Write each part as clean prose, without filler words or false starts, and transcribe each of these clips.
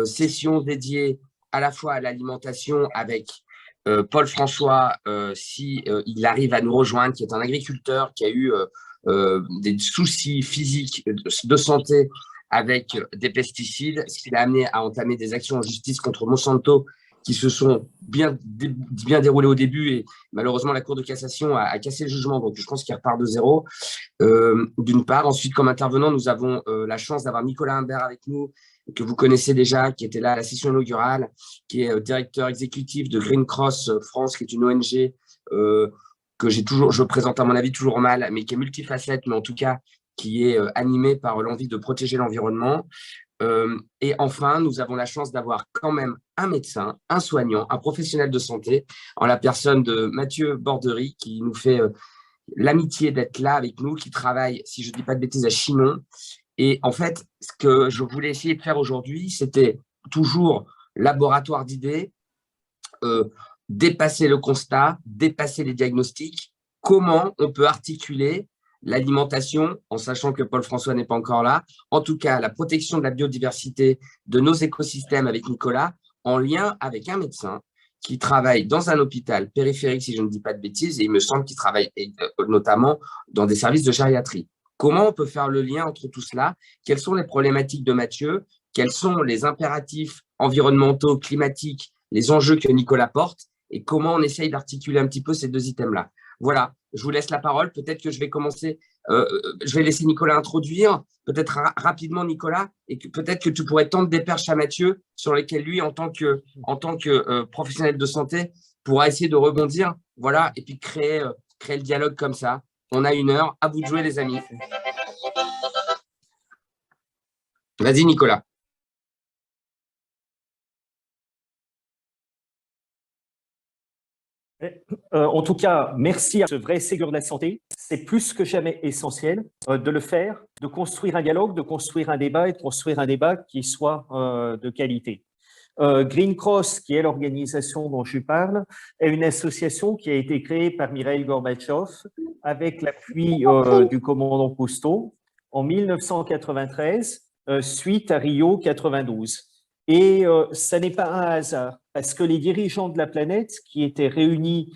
session dédiée à la fois à l'alimentation avec Paul François, si il arrive à nous rejoindre, qui est un agriculteur qui a eu des soucis physiques de santé avec des pesticides, ce qui l'a amené à entamer des actions en justice contre Monsanto qui se sont bien déroulées au début et malheureusement la Cour de cassation a cassé le jugement, donc je pense qu'il repart de zéro. D'une part. Ensuite, comme intervenant, nous avons la chance d'avoir Nicolas Imbert avec nous, que vous connaissez déjà, qui était là à la session inaugurale, qui est directeur exécutif de Green Cross France, qui est une ONG que je présente à mon avis toujours mal, mais qui est multifacette, mais en tout cas qui est animée par l'envie de protéger l'environnement. Et enfin, nous avons la chance d'avoir quand même un médecin, un soignant, un professionnel de santé, en la personne de Mathieu Bordery, qui nous fait l'amitié d'être là avec nous, qui travaille, si je ne dis pas de bêtises, à Chinon. Et en fait, ce que je voulais essayer de faire aujourd'hui, c'était toujours laboratoire d'idées, dépasser le constat, dépasser les diagnostics, comment on peut articuler l'alimentation, en sachant que Paul François n'est pas encore là, en tout cas la protection de la biodiversité de nos écosystèmes avec Nicolas, en lien avec un médecin qui travaille dans un hôpital périphérique, si je ne dis pas de bêtises, et il me semble qu'il travaille notamment dans des services de gériatrie. Comment on peut faire le lien entre tout cela? Quelles sont les problématiques de Mathieu? Quels sont les impératifs environnementaux, climatiques, les enjeux que Nicolas porte? Et comment on essaye d'articuler un petit peu ces deux items-là? Voilà, je vous laisse la parole. Peut-être que je vais commencer, je vais laisser Nicolas introduire, peut-être rapidement Nicolas, et peut-être que tu pourrais tendre des perches à Mathieu sur lesquelles lui, en tant que professionnel de santé, pourra essayer de rebondir, voilà, et puis créer le dialogue comme ça. On a 1 heure, à vous de jouer les amis. Vas-y Nicolas. En tout cas, merci à ce vrai Ségur de la santé. C'est plus que jamais essentiel de le faire, de construire un dialogue, de construire un débat et de construire un débat qui soit de qualité. Green Cross, qui est l'organisation dont je parle, est une association qui a été créée par Mikhaïl Gorbatchev avec l'appui du commandant Cousteau en 1993, suite à Rio 92. Et ça n'est pas un hasard, parce que les dirigeants de la planète qui étaient réunis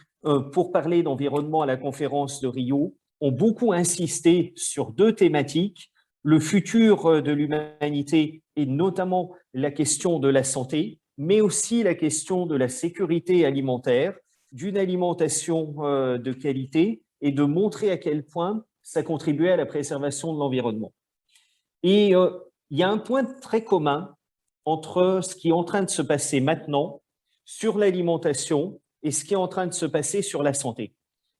pour parler d'environnement à la conférence de Rio ont beaucoup insisté sur 2 thématiques, le futur de l'humanité et notamment la question de la santé, mais aussi la question de la sécurité alimentaire, d'une alimentation de qualité et de montrer à quel point ça contribuait à la préservation de l'environnement. Et il y a un point très commun entre ce qui est en train de se passer maintenant sur l'alimentation et ce qui est en train de se passer sur la santé.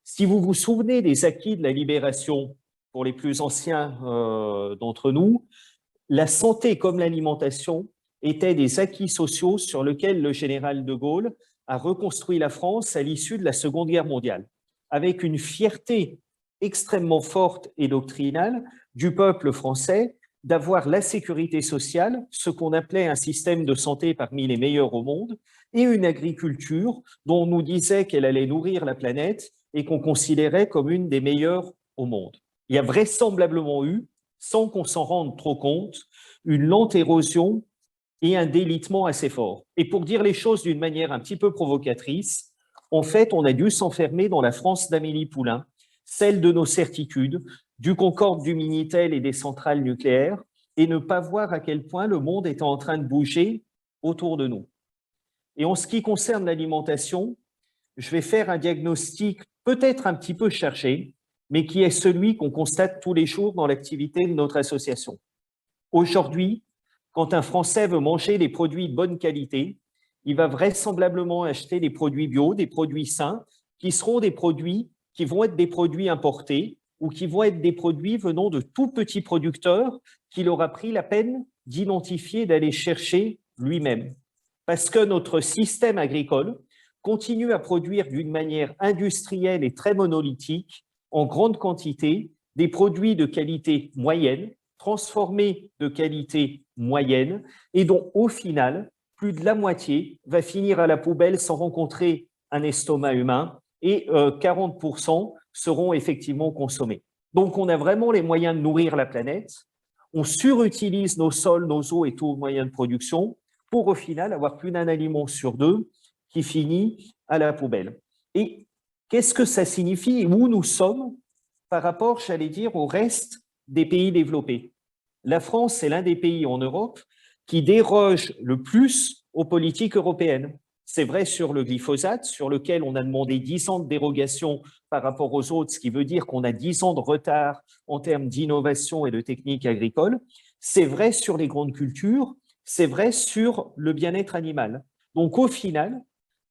Si vous vous souvenez des acquis de la libération, pour les plus anciens d'entre nous, la santé comme l'alimentation étaient des acquis sociaux sur lesquels le général de Gaulle a reconstruit la France à l'issue de la Seconde Guerre mondiale, avec une fierté extrêmement forte et doctrinale du peuple français d'avoir la sécurité sociale, ce qu'on appelait un système de santé parmi les meilleurs au monde, et une agriculture dont on nous disait qu'elle allait nourrir la planète et qu'on considérait comme une des meilleures au monde. Il y a vraisemblablement eu, sans qu'on s'en rende trop compte, une lente érosion et un délitement assez fort. Et pour dire les choses d'une manière un petit peu provocatrice, en fait, on a dû s'enfermer dans la France d'Amélie Poulain, celle de nos certitudes, du Concorde, du Minitel et des centrales nucléaires, et ne pas voir à quel point le monde était en train de bouger autour de nous. Et en ce qui concerne l'alimentation, je vais faire un diagnostic peut-être un petit peu cherché, mais qui est celui qu'on constate tous les jours dans l'activité de notre association. Aujourd'hui, quand un Français veut manger des produits de bonne qualité, il va vraisemblablement acheter des produits bio, des produits sains, qui seront des produits qui vont être des produits importés ou qui vont être des produits venant de tout petits producteurs qu'il aura pris la peine d'identifier, d'aller chercher lui-même. Parce que notre système agricole continue à produire d'une manière industrielle et très monolithique, en grande quantité, des produits de qualité moyenne, transformés de qualité moyenne, et dont au final, plus de la moitié va finir à la poubelle sans rencontrer un estomac humain, et 40% seront effectivement consommés. Donc on a vraiment les moyens de nourrir la planète, on surutilise nos sols, nos eaux et tous nos moyens de production, pour au final avoir plus d'un aliment sur deux qui finit à la poubelle. Et qu'est-ce que ça signifie et où nous sommes par rapport, j'allais dire, au reste des pays développés? La France est l'un des pays en Europe qui déroge le plus aux politiques européennes. C'est vrai sur le glyphosate, sur lequel on a demandé 10 ans de dérogation par rapport aux autres, ce qui veut dire qu'on a 10 ans de retard en termes d'innovation et de techniques agricoles. C'est vrai sur les grandes cultures, c'est vrai sur le bien-être animal. Donc au final,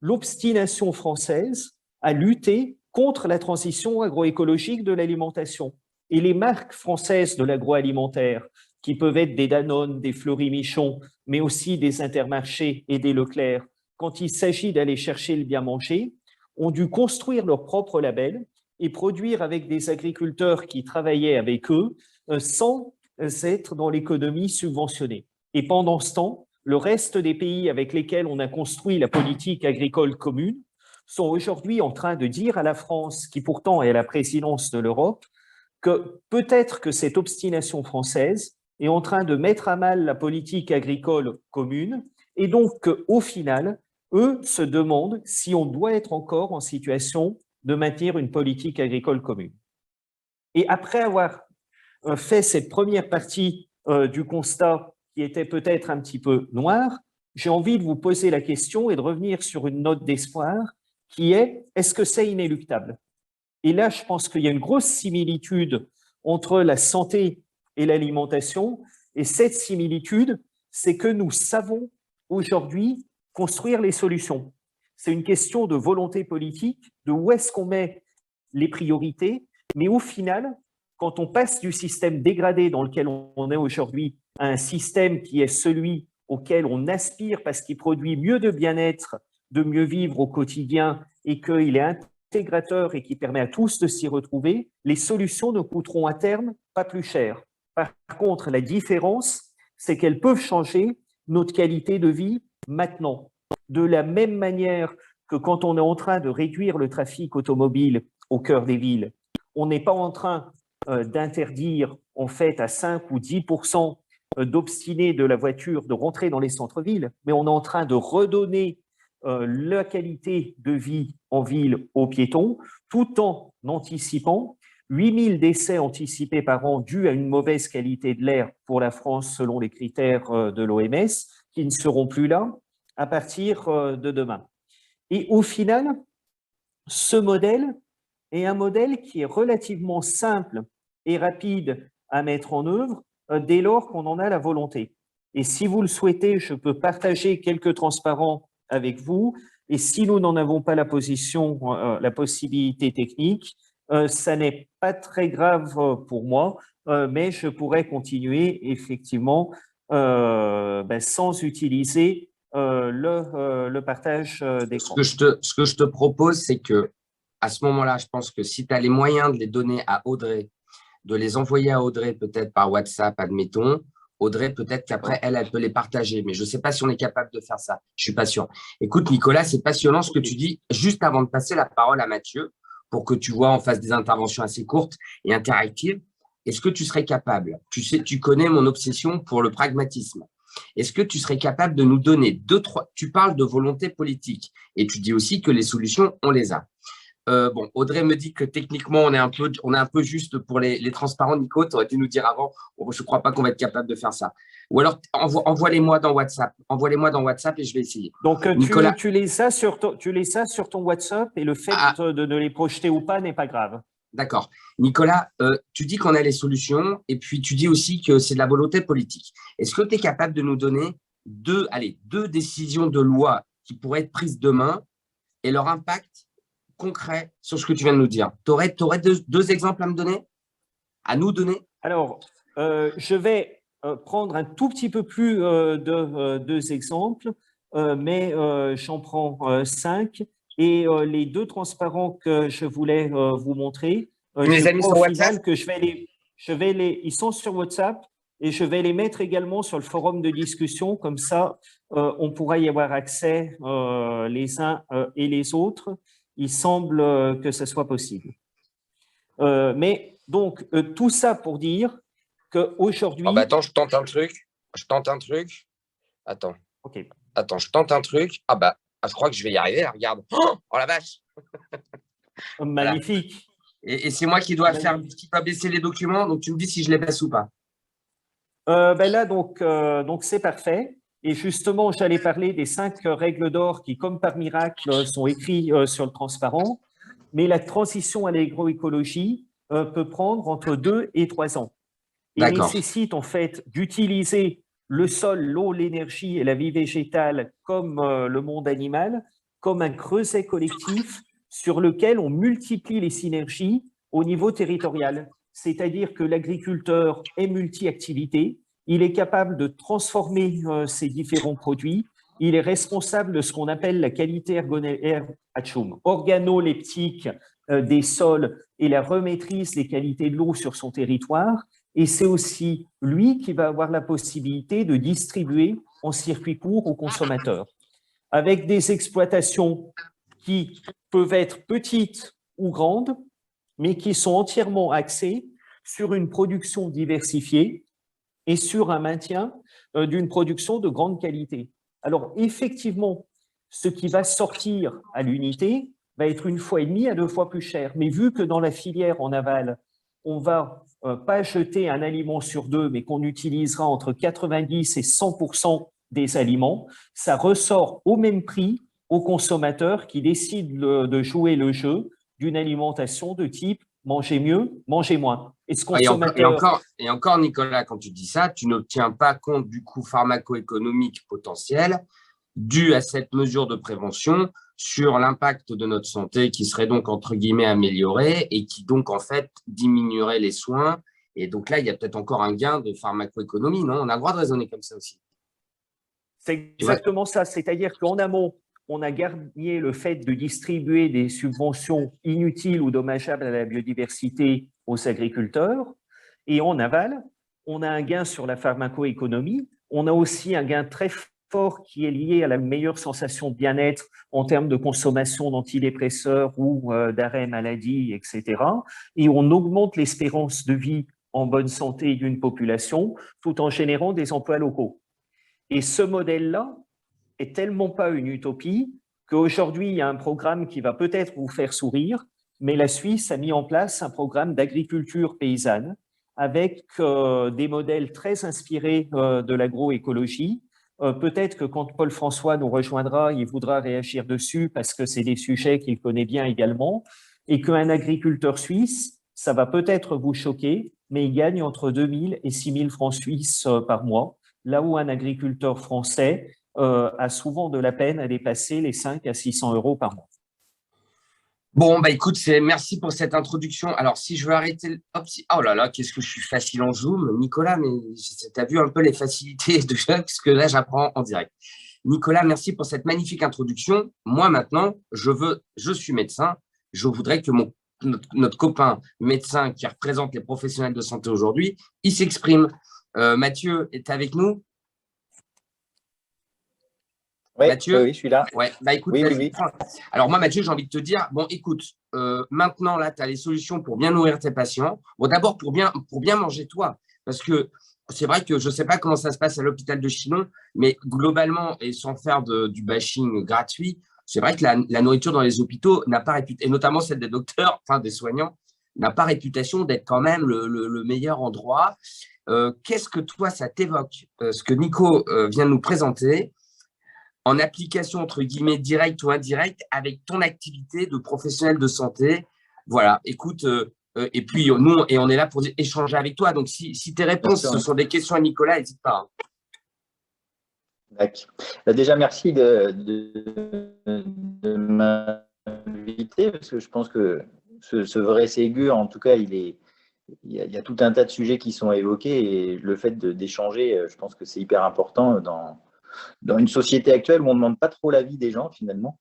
l'obstination française a lutté contre la transition agroécologique de l'alimentation. Et les marques françaises de l'agroalimentaire, qui peuvent être des Danone, des Fleury-Michon, mais aussi des Intermarchés et des Leclerc, quand il s'agit d'aller chercher le bien manger, ont dû construire leur propre label et produire avec des agriculteurs qui travaillaient avec eux sans être dans l'économie subventionnée. Et pendant ce temps, le reste des pays avec lesquels on a construit la politique agricole commune sont aujourd'hui en train de dire à la France, qui pourtant est à la présidence de l'Europe, que peut-être que cette obstination française est en train de mettre à mal la politique agricole commune et donc au final, eux se demandent si on doit être encore en situation de maintenir une politique agricole commune. Et après avoir fait cette première partie du constat qui était peut-être un petit peu noir, j'ai envie de vous poser la question et de revenir sur une note d'espoir qui est, est-ce que c'est inéluctable? Et là, je pense qu'il y a une grosse similitude entre la santé et l'alimentation. Et cette similitude, c'est que nous savons aujourd'hui construire les solutions. C'est une question de volonté politique, de où est-ce qu'on met les priorités. Mais au final, quand on passe du système dégradé dans lequel on est aujourd'hui à un système qui est celui auquel on aspire parce qu'il produit mieux de bien-être, de mieux vivre au quotidien et qu'il est intégrateur et qui permet à tous de s'y retrouver, les solutions ne coûteront à terme pas plus cher. Par contre, la différence, c'est qu'elles peuvent changer notre qualité de vie maintenant. De la même manière que quand on est en train de réduire le trafic automobile au cœur des villes, on n'est pas en train d'interdire en fait à 5 ou 10% d'obstinés de la voiture de rentrer dans les centres-villes, mais on est en train de redonner la qualité de vie en ville aux piétons, tout en anticipant 8000 décès anticipés par an dus à une mauvaise qualité de l'air pour la France selon les critères de l'OMS, qui ne seront plus là à partir de demain. Et au final, ce modèle est un modèle qui est relativement simple et rapide à mettre en œuvre dès lors qu'on en a la volonté. Et si vous le souhaitez, je peux partager quelques transparents avec vous. Et si nous n'en avons pas la possibilité technique, ça n'est pas très grave pour moi, mais je pourrais continuer effectivement sans utiliser le partage d'écran. Ce que je te propose, c'est que à ce moment-là, je pense que si tu as les moyens de les donner à Audrey, de les envoyer à Audrey peut-être par WhatsApp, admettons, Audrey, peut-être qu'après, elle peut les partager. Mais je ne sais pas si on est capable de faire ça. Je ne suis pas sûr. Écoute, Nicolas, c'est passionnant ce que tu dis. Juste avant de passer la parole à Mathieu, pour que tu vois, on fasse des interventions assez courtes et interactives, est-ce que tu serais capable? Tu sais, tu connais mon obsession pour le pragmatisme. Est-ce que tu serais capable de nous donner deux, trois… Tu parles de volonté politique et tu dis aussi que les solutions, on les a. Bon, Audrey me dit que techniquement, on est un peu juste pour les transparents. Nico, tu aurais dû nous dire avant. Bon, je ne crois pas qu'on va être capable de faire ça. Ou alors, envoie-les-moi dans WhatsApp. Envoie-les-moi dans WhatsApp et je vais essayer. Donc, Nicolas, tu les as sur ton WhatsApp et le fait de les projeter ou pas n'est pas grave. D'accord. Nicolas, tu dis qu'on a les solutions et puis tu dis aussi que c'est de la volonté politique. Est-ce que tu es capable de nous donner deux décisions de loi qui pourraient être prises demain et leur impact concret sur ce que tu viens de nous dire? Tu aurais deux exemples à me donner, à nous donner? Alors, je vais prendre un tout petit peu plus de deux exemples, mais j'en prends 5. Et les deux transparents que je voulais vous montrer, les as mis sur WhatsApp? que ils sont sur WhatsApp et je vais les mettre également sur le forum de discussion. Comme ça, on pourra y avoir accès les uns et les autres. Il semble que ce soit possible. Mais donc, tout ça pour dire qu'aujourd'hui… Oh bah attends, je tente un truc. Attends. OK. Attends, je tente un truc. Ah bah, je crois que je vais y arriver. Là, regarde. Oh la vache. Voilà. Magnifique. Et c'est moi qui dois baisser les documents. Donc, tu me dis si je les baisse ou pas. Ben là, donc c'est parfait. Et justement, j'allais parler des 5 règles d'or qui, comme par miracle, sont écrites sur le transparent. Mais la transition à l'agroécologie peut prendre entre 2 et 3 ans et D'accord. nécessite en fait d'utiliser le sol, l'eau, l'énergie et la vie végétale comme le monde animal, comme un creuset collectif sur lequel on multiplie les synergies au niveau territorial. C'est-à-dire que l'agriculteur est multi-activité, il est capable de transformer ses différents produits, il est responsable de ce qu'on appelle la qualité organoleptique des sols et la remaîtrise des qualités de l'eau sur son territoire. Et c'est aussi lui qui va avoir la possibilité de distribuer en circuit court aux consommateurs, avec des exploitations qui peuvent être petites ou grandes, mais qui sont entièrement axées sur une production diversifiée et sur un maintien d'une production de grande qualité. Alors, effectivement, ce qui va sortir à l'unité va être 1,5 à 2 fois plus cher. Mais vu que dans la filière en aval, on va pas jeter un aliment sur 2, mais qu'on utilisera entre 90 et 100% des aliments, ça ressort au même prix aux consommateurs qui décident de jouer le jeu d'une alimentation de type manger mieux, manger moins. Et encore, Nicolas, quand tu dis ça, tu n'obtiens pas compte du coût pharmacoéconomique potentiel dû à cette mesure de prévention sur l'impact de notre santé qui serait donc, entre guillemets, amélioré et qui donc, en fait, diminuerait les soins. Et donc là, il y a peut-être encore un gain de pharmacoéconomie, non? On a le droit de raisonner comme ça aussi. C'est exactement ça. C'est-à-dire qu'en amont, on a gagné le fait de distribuer des subventions inutiles ou dommageables à la biodiversité aux agriculteurs. Et en aval, on a un gain sur la pharmacoéconomie. On a aussi un gain très fort qui est lié à la meilleure sensation de bien-être en termes de consommation d'antidépresseurs ou d'arrêt maladie, etc. Et on augmente l'espérance de vie en bonne santé d'une population tout en générant des emplois locaux. Et ce modèle-là est tellement pas une utopie qu'aujourd'hui, il y a un programme qui va peut-être vous faire sourire, mais la Suisse a mis en place un programme d'agriculture paysanne avec des modèles très inspirés de l'agroécologie. Peut-être que quand Paul François nous rejoindra, il voudra réagir dessus parce que c'est des sujets qu'il connaît bien également, et qu'un agriculteur suisse, ça va peut-être vous choquer, mais il gagne entre 2 000 et 6 000 francs suisses par mois, là où un agriculteur français a souvent de la peine à dépasser les 5 à 600 euros par mois. Bon, bah écoute, merci pour cette introduction. Alors, si je veux arrêter… Oh là là, qu'est-ce que je suis facile en Zoom. Nicolas, mais tu as vu un peu les facilités de jeu, parce que là, j'apprends en direct. Nicolas, merci pour cette magnifique introduction. Moi, maintenant, je suis médecin. Je voudrais que notre copain médecin qui représente les professionnels de santé aujourd'hui, il s'exprime. Mathieu, est avec nous? Oui, Mathieu? oui, je suis là. Ouais, bah écoute, oui. Alors moi, Mathieu, j'ai envie de te dire, bon, écoute, maintenant, là, tu as les solutions pour bien nourrir tes patients. Bon, d'abord, pour bien manger toi, parce que c'est vrai que je ne sais pas comment ça se passe à l'hôpital de Chinon, mais globalement, et sans faire du bashing gratuit, c'est vrai que la nourriture dans les hôpitaux n'a pas réputation, et notamment celle des docteurs, enfin des soignants, n'a pas réputation d'être quand même le meilleur endroit. Qu'est-ce que toi, ça t'évoque, ce que Nico vient de nous présenter, en application, entre guillemets, directe ou indirecte, avec ton activité de professionnel de santé? Voilà, écoute, et puis nous, on est là pour échanger avec toi. Donc, si tes réponses, ce sont des questions à Nicolas, n'hésite pas. D'accord. Déjà, merci de m'inviter, parce que je pense que ce vrai Ségur, en tout cas, il y a tout un tas de sujets qui sont évoqués, et le fait d'échanger, je pense que c'est hyper important dans une société actuelle où on ne demande pas trop l'avis des gens, finalement.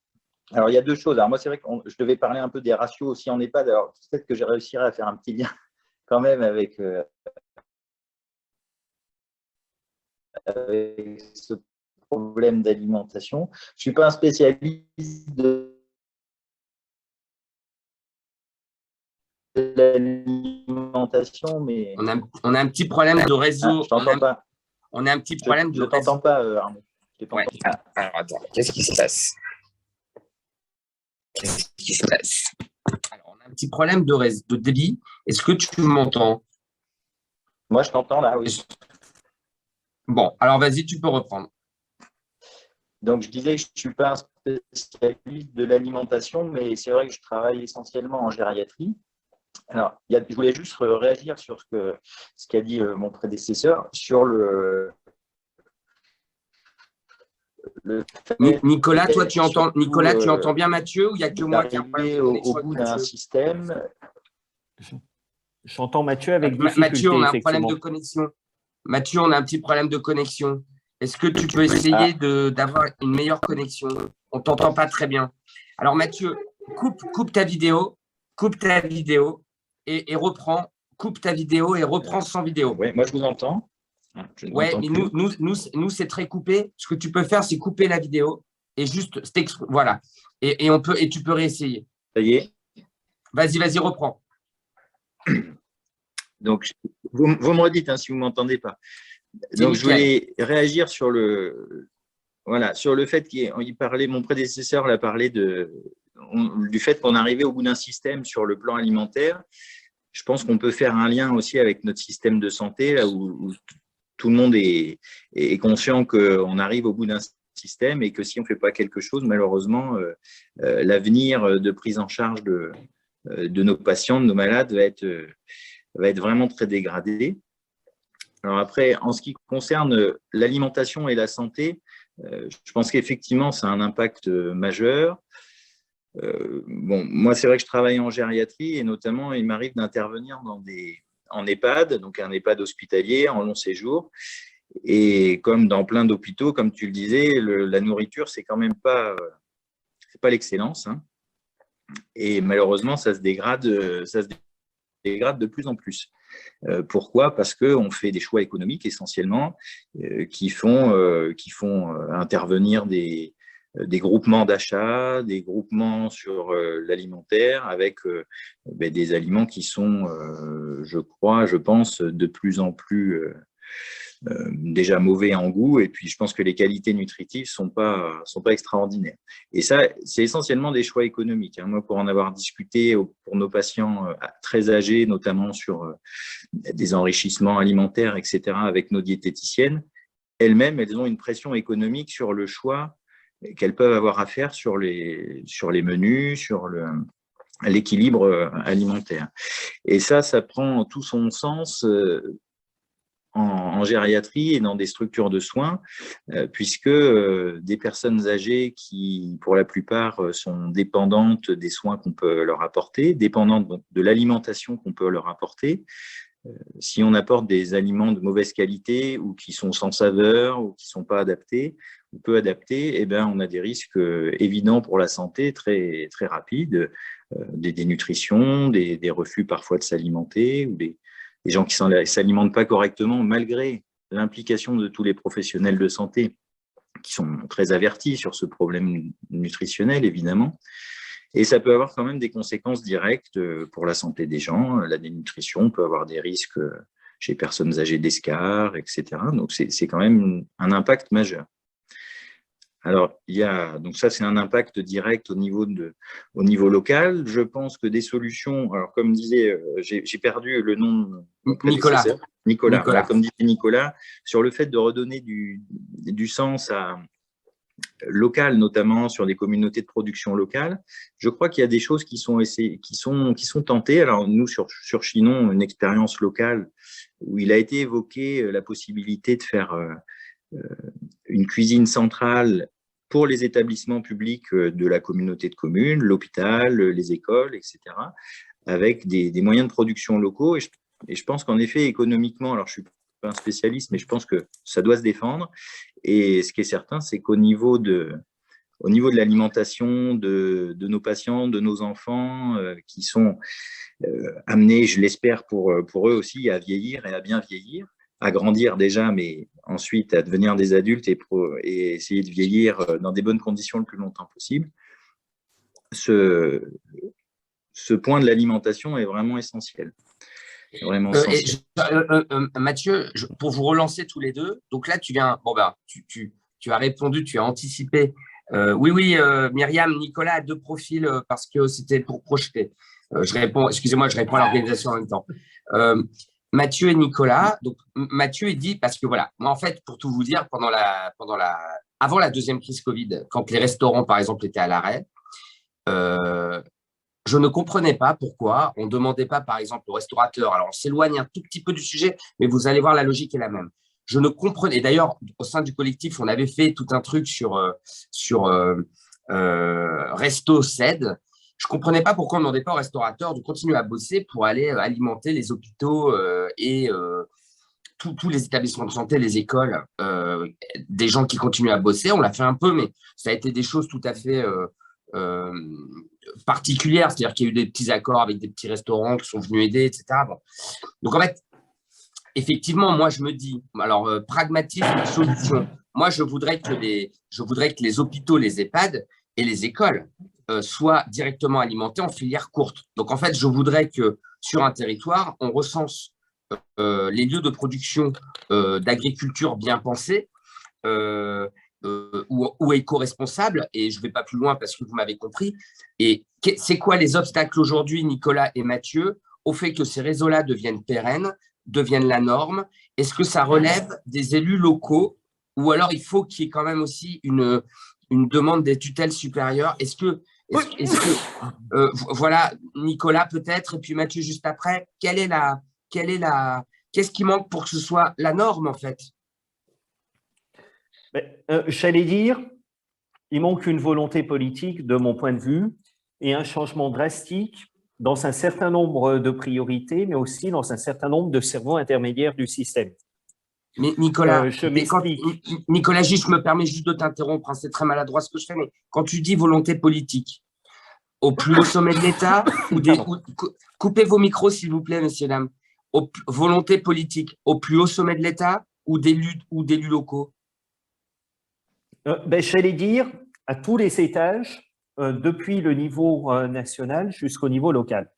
Alors, il y a deux choses. Alors, moi, c'est vrai que je devais parler un peu des ratios aussi en EHPAD. Alors, peut-être que je réussirai à faire un petit lien quand même avec ce problème d'alimentation. Je ne suis pas un spécialiste de l'alimentation, mais… On a un petit problème de réseau. Je t'entends pas. On a un petit problème de réseau. Je t'entends pas, Arnaud. Ouais. Alors, attends, qu'est-ce qui se passe? Qu'est-ce qui se passe? Alors, on a un petit problème de débit. Est-ce que tu m'entends? Moi, je t'entends là, oui. Bon, alors vas-y, tu peux reprendre. Donc, je disais que je ne suis pas un spécialiste de l'alimentation, mais c'est vrai que je travaille essentiellement en gériatrie. Alors, je voulais juste réagir sur ce qu'a dit mon prédécesseur sur le Nicolas, toi, tu entends bien Mathieu ou il n'y a que moi qui ai un problème de au connexion bout avec d'un Mathieu? système. J'entends Mathieu avec difficulté, Mathieu, on a un problème effectivement. de connexion. Mathieu, on a un petit problème de connexion. Est-ce que tu peux essayer d'avoir une meilleure connexion? On ne t'entend pas très bien. Alors, Mathieu, coupe ta vidéo et reprends. Coupe ta vidéo et reprends sans vidéo. Oui, moi, je vous entends. Ouais, mais nous c'est très coupé. Ce que tu peux faire, c'est couper la vidéo et juste voilà. Et tu peux réessayer. Ça y est. Vas-y, reprends. Donc, vous me redites si vous ne m'entendez pas. Donc, je voulais réagir sur le fait qu'il parlait, mon prédécesseur a parlé du fait qu'on arrivait au bout d'un système sur le plan alimentaire. Je pense qu'on peut faire un lien aussi avec notre système de santé, là où tout le monde est conscient qu'on arrive au bout d'un système et que si on ne fait pas quelque chose, malheureusement, l'avenir de prise en charge de nos patients, de nos malades, va être vraiment très dégradé. Alors après, en ce qui concerne l'alimentation et la santé, je pense qu'effectivement, ça a un impact majeur. Moi, c'est vrai que je travaille en gériatrie et notamment, il m'arrive d'intervenir en EHPAD, donc un EHPAD hospitalier en long séjour. Et comme dans plein d'hôpitaux, comme tu le disais, la nourriture, c'est quand même pas l'excellence, hein. Et malheureusement, ça se dégrade de plus en plus. Pourquoi? Parce qu'on fait des choix économiques essentiellement qui font intervenir des groupements d'achat, des groupements sur l'alimentaire avec des aliments qui sont, je pense, de plus en plus déjà mauvais en goût, et puis je pense que les qualités nutritives sont pas extraordinaires. Et ça, c'est essentiellement des choix économiques, hein. Moi, pour en avoir discuté pour nos patients très âgés, notamment sur des enrichissements alimentaires, etc., avec nos diététiciennes, elles-mêmes, elles ont une pression économique sur le choix qu'elles peuvent avoir à faire sur les menus, sur l'équilibre alimentaire. Et ça prend tout son sens en gériatrie et dans des structures de soins, puisque des personnes âgées qui, pour la plupart, sont dépendantes des soins qu'on peut leur apporter, dépendantes de l'alimentation qu'on peut leur apporter, si on apporte des aliments de mauvaise qualité ou qui sont sans saveur ou qui ne sont pas adaptés ou peu adaptés, on a des risques évidents pour la santé très, très rapides, des dénutritions, des refus parfois de s'alimenter ou des gens qui ne s'alimentent pas correctement malgré l'implication de tous les professionnels de santé qui sont très avertis sur ce problème nutritionnel, évidemment. Et ça peut avoir quand même des conséquences directes pour la santé des gens. La dénutrition peut avoir des risques chez les personnes âgées d'escarres, etc. Donc, c'est quand même un impact majeur. Alors, donc ça, c'est un impact direct au niveau local. Je pense que des solutions, alors comme disait, j'ai perdu le nom de mon prédécesseur. Nicolas. Voilà, comme disait Nicolas, sur le fait de redonner du sens local, notamment sur des communautés de production locale. Je crois qu'il y a des choses qui sont tentées. Alors, nous, sur Chinon, une expérience locale où il a été évoqué la possibilité de faire une cuisine centrale pour les établissements publics de la communauté de communes, l'hôpital, les écoles, etc., avec des moyens de production locaux. Et je pense qu'en effet, économiquement, alors je ne suis pas un spécialiste, mais je pense que ça doit se défendre. Et ce qui est certain, c'est qu'au niveau de l'alimentation de nos patients, de nos enfants, qui sont amenés, je l'espère pour eux aussi, à vieillir et à bien vieillir, à grandir déjà, mais ensuite à devenir des adultes et essayer de vieillir dans des bonnes conditions le plus longtemps possible. Ce point de l'alimentation est vraiment essentiel. Mathieu, pour vous relancer tous les deux, donc là, tu viens, tu as répondu, tu as anticipé. Oui, Myriam, Nicolas a deux profils parce que c'était pour projeter. Excusez-moi, je réponds à l'organisation en même temps. Mathieu et Nicolas. Donc, Mathieu, il dit, parce que voilà, moi, en fait, pour tout vous dire, avant la deuxième crise Covid, quand les restaurants, par exemple, étaient à l'arrêt, je ne comprenais pas pourquoi on ne demandait pas, par exemple, aux restaurateurs. Alors, on s'éloigne un tout petit peu du sujet, mais vous allez voir, la logique est la même. Je ne comprenais. D'ailleurs, au sein du collectif, on avait fait tout un truc sur Resto CED. Je ne comprenais pas pourquoi on ne demandait pas aux restaurateurs de continuer à bosser pour aller alimenter les hôpitaux et tous les établissements de santé, les écoles, des gens qui continuent à bosser. On l'a fait un peu, mais ça a été des choses tout à fait particulières. C'est-à-dire qu'il y a eu des petits accords avec des petits restaurants qui sont venus aider, etc. Bon. Donc, en fait, effectivement, moi, je me dis, alors, pragmatisme, solution. Moi, je voudrais que les hôpitaux, les EHPAD et les écoles soient directement alimentés en filière courte. Donc, en fait, je voudrais que sur un territoire, on recense les lieux de production d'agriculture bien pensés ou éco-responsables, et je ne vais pas plus loin parce que vous m'avez compris. Et c'est quoi les obstacles aujourd'hui, Nicolas et Mathieu, au fait que ces réseaux-là deviennent pérennes, deviennent la norme? Est-ce que ça relève des élus locaux, ou alors il faut qu'il y ait quand même aussi une demande des tutelles supérieures? Voilà, Nicolas peut-être, et puis Mathieu juste après, qu'est-ce qui manque pour que ce soit la norme en fait? J'allais dire, il manque une volonté politique de mon point de vue et un changement drastique dans un certain nombre de priorités, mais aussi dans un certain nombre de cerveaux intermédiaires du système. Mais Nicolas, je m'explique. Nicolas, je me permets juste de t'interrompre, hein, c'est très maladroit ce que je fais, mais quand tu dis volonté politique, au plus haut sommet de l'État, coupez vos micros s'il vous plaît, messieurs, dames, volonté politique au plus haut sommet de l'État ou d'élus locaux? J'allais dire à tous les étages, depuis le niveau national jusqu'au niveau local.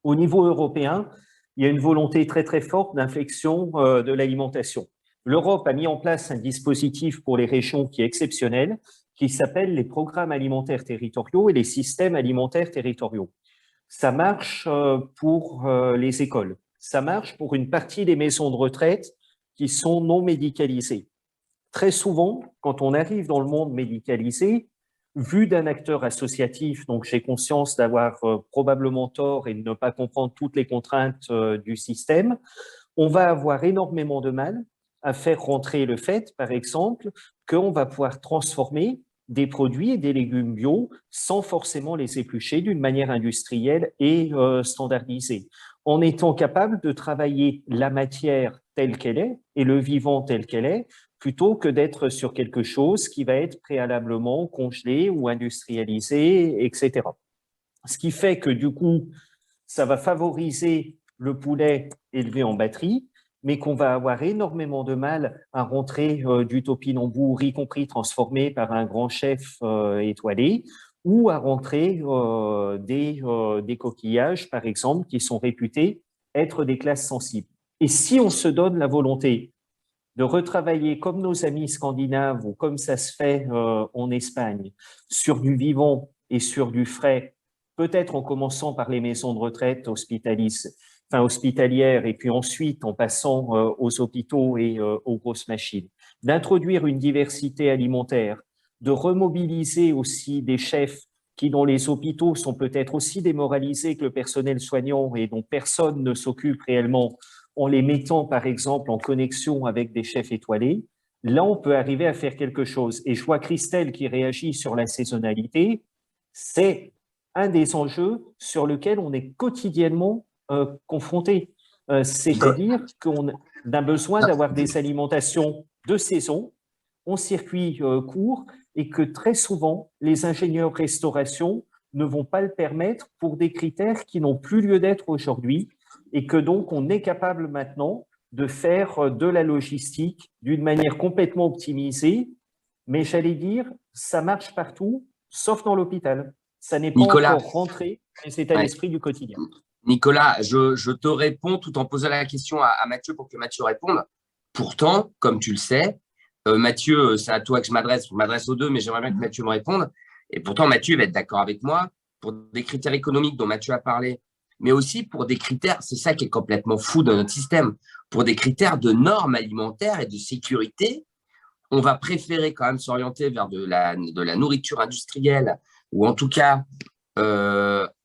Au niveau européen, il y a une volonté très très forte d'inflexion de l'alimentation. L'Europe a mis en place un dispositif pour les régions qui est exceptionnel, qui s'appelle les programmes alimentaires territoriaux et les systèmes alimentaires territoriaux. Ça marche pour les écoles, ça marche pour une partie des maisons de retraite qui sont non médicalisées. Très souvent, quand on arrive dans le monde médicalisé, vu d'un acteur associatif, donc j'ai conscience d'avoir probablement tort et de ne pas comprendre toutes les contraintes du système, on va avoir énormément de mal à faire rentrer le fait, par exemple, qu'on va pouvoir transformer des produits et des légumes bio sans forcément les éplucher d'une manière industrielle et standardisée, en étant capable de travailler la matière telle qu'elle est et le vivant tel qu'elle est, plutôt que d'être sur quelque chose qui va être préalablement congelé ou industrialisé, etc. Ce qui fait que du coup, ça va favoriser le poulet élevé en batterie, mais qu'on va avoir énormément de mal à rentrer du topinambour, y compris transformé par un grand chef étoilé, ou à rentrer des coquillages, par exemple, qui sont réputés être des classes sensibles. Et si on se donne la volonté de retravailler comme nos amis scandinaves ou comme ça se fait en Espagne, sur du vivant et sur du frais, peut-être en commençant par les maisons de retraite hospitalières et puis ensuite en passant aux hôpitaux et aux grosses machines, d'introduire une diversité alimentaire, de remobiliser aussi des chefs qui, dans les hôpitaux, sont peut-être aussi démoralisés que le personnel soignant et dont personne ne s'occupe réellement, en les mettant, par exemple, en connexion avec des chefs étoilés. Là, on peut arriver à faire quelque chose. Et je vois Christelle qui réagit sur la saisonnalité. C'est un des enjeux sur lequel on est quotidiennement confronté. C'est-à-dire qu'on a besoin d'avoir des alimentations de saison, en circuit court, et que très souvent, les ingénieurs restauration ne vont pas le permettre pour des critères qui n'ont plus lieu d'être aujourd'hui, et que donc on est capable maintenant de faire de la logistique d'une manière complètement optimisée, mais j'allais dire, ça marche partout, sauf dans l'hôpital. Ça n'est pas encore rentré, mais c'est à l'esprit du quotidien. Nicolas, je te réponds tout en posant la question à Mathieu pour que Mathieu réponde. Pourtant, comme tu le sais, Mathieu, c'est à toi que je m'adresse aux deux, mais j'aimerais bien que Mathieu me réponde. Et pourtant, Mathieu va être d'accord avec moi pour des critères économiques dont Mathieu a parlé, mais aussi pour des critères, c'est ça qui est complètement fou dans notre système, pour des critères de normes alimentaires et de sécurité. On va préférer quand même s'orienter vers de la nourriture industrielle, ou en tout cas,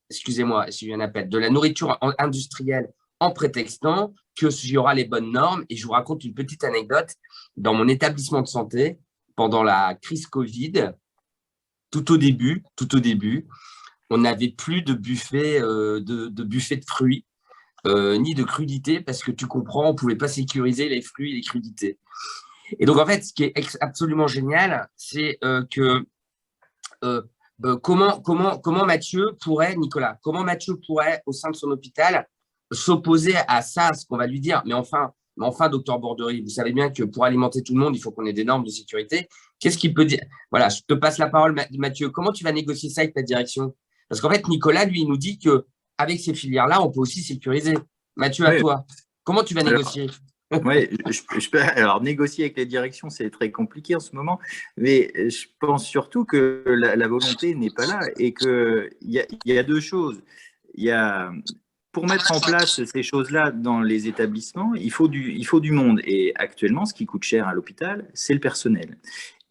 excusez-moi, si j'ai un appel, de la nourriture industrielle en prétextant qu'il y aura les bonnes normes. Et je vous raconte une petite anecdote. Dans mon établissement de santé, pendant la crise Covid, tout au début, on n'avait plus de buffet de fruits, ni de crudités, parce que tu comprends, on ne pouvait pas sécuriser les fruits et les crudités. Et donc, en fait, ce qui est absolument génial, c'est que comment Mathieu pourrait, Nicolas, comment Mathieu pourrait, au sein de son hôpital, s'opposer à ça, ce qu'on va lui dire. Mais enfin, docteur Borderie, vous savez bien que pour alimenter tout le monde, il faut qu'on ait des normes de sécurité. Qu'est-ce qu'il peut dire? Voilà, je te passe la parole, Mathieu. Comment tu vas négocier ça avec ta direction? Parce qu'en fait, Nicolas, lui, il nous dit qu'avec ces filières-là, on peut aussi sécuriser. Mathieu, à toi. Comment tu vas négocier? Oui, je peux. Alors, négocier avec les directions, c'est très compliqué en ce moment, mais je pense surtout que la volonté n'est pas là et qu'il y a deux choses. Pour mettre en place ces choses-là dans les établissements, il faut du monde. Et actuellement, ce qui coûte cher à l'hôpital, c'est le personnel.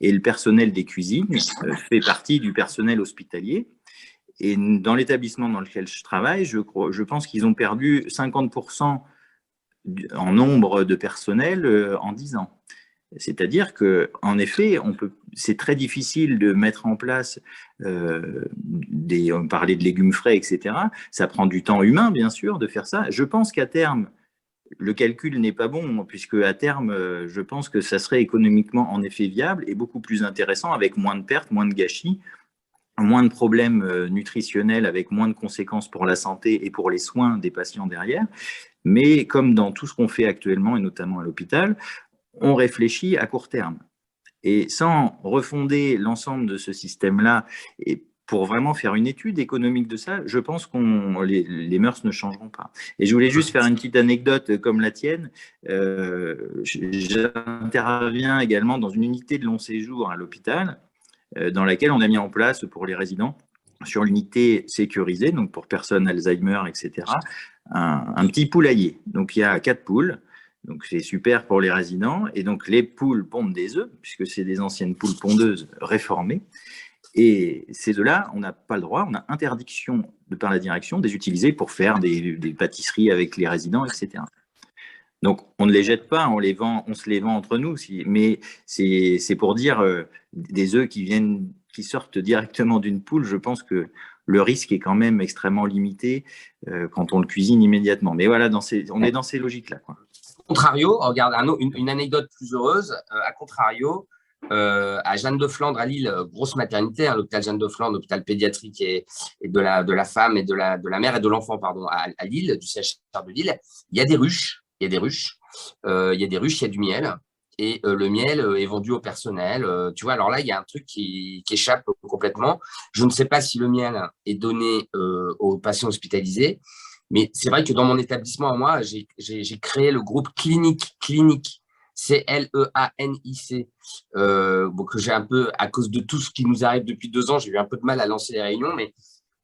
Et le personnel des cuisines fait partie du personnel hospitalier. Et dans l'établissement dans lequel je travaille, je pense qu'ils ont perdu 50% en nombre de personnel en 10 ans. C'est-à-dire qu'en effet, c'est très difficile de mettre en place on parlait de légumes frais, etc. Ça prend du temps humain, bien sûr, de faire ça. Je pense qu'à terme, le calcul n'est pas bon, puisque à terme, je pense que ça serait économiquement en effet viable et beaucoup plus intéressant, avec moins de pertes, moins de gâchis, moins de problèmes nutritionnels, avec moins de conséquences pour la santé et pour les soins des patients derrière. Mais comme dans tout ce qu'on fait actuellement, et notamment à l'hôpital, on réfléchit à court terme. Et sans refonder l'ensemble de ce système-là, et pour vraiment faire une étude économique de ça, je pense que les mœurs ne changeront pas. Et je voulais juste faire une petite anecdote comme la tienne. J'interviens également dans une unité de long séjour à l'hôpital, dans laquelle on a mis en place pour les résidents, sur l'unité sécurisée, donc pour personnes Alzheimer, etc., un petit poulailler. Donc il y a 4 poules. Donc c'est super pour les résidents. Et donc les poules pondent des œufs, puisque c'est des anciennes poules pondeuses réformées. Et ces œufs-là, on n'a pas le droit, on a interdiction de par la direction de les utiliser pour faire des pâtisseries avec les résidents, etc. Donc on ne les jette pas, on se les vend entre nous. Mais c'est pour dire des œufs qui sortent directement d'une poule. Je pense que le risque est quand même extrêmement limité quand on le cuisine immédiatement. Mais voilà, on est dans ces logiques-là, quoi. Contrario, regarde une anecdote plus heureuse. À contrario, à Jeanne de Flandre à Lille, grosse maternité, hein, l'hôpital Jeanne de Flandre, hôpital pédiatrique et de la femme et de la mère et de l'enfant, pardon, à Lille, du CHR de Lille, il y a des ruches, il y a du miel. Et le miel est vendu au personnel. Tu vois, alors là, il y a un truc qui échappe complètement. Je ne sais pas si le miel est donné aux patients hospitalisés, mais c'est vrai que dans mon établissement, moi, j'ai créé le groupe Clinic, CLEANIC, que j'ai un peu, à cause de tout ce qui nous arrive depuis 2 ans, j'ai eu un peu de mal à lancer les réunions, mais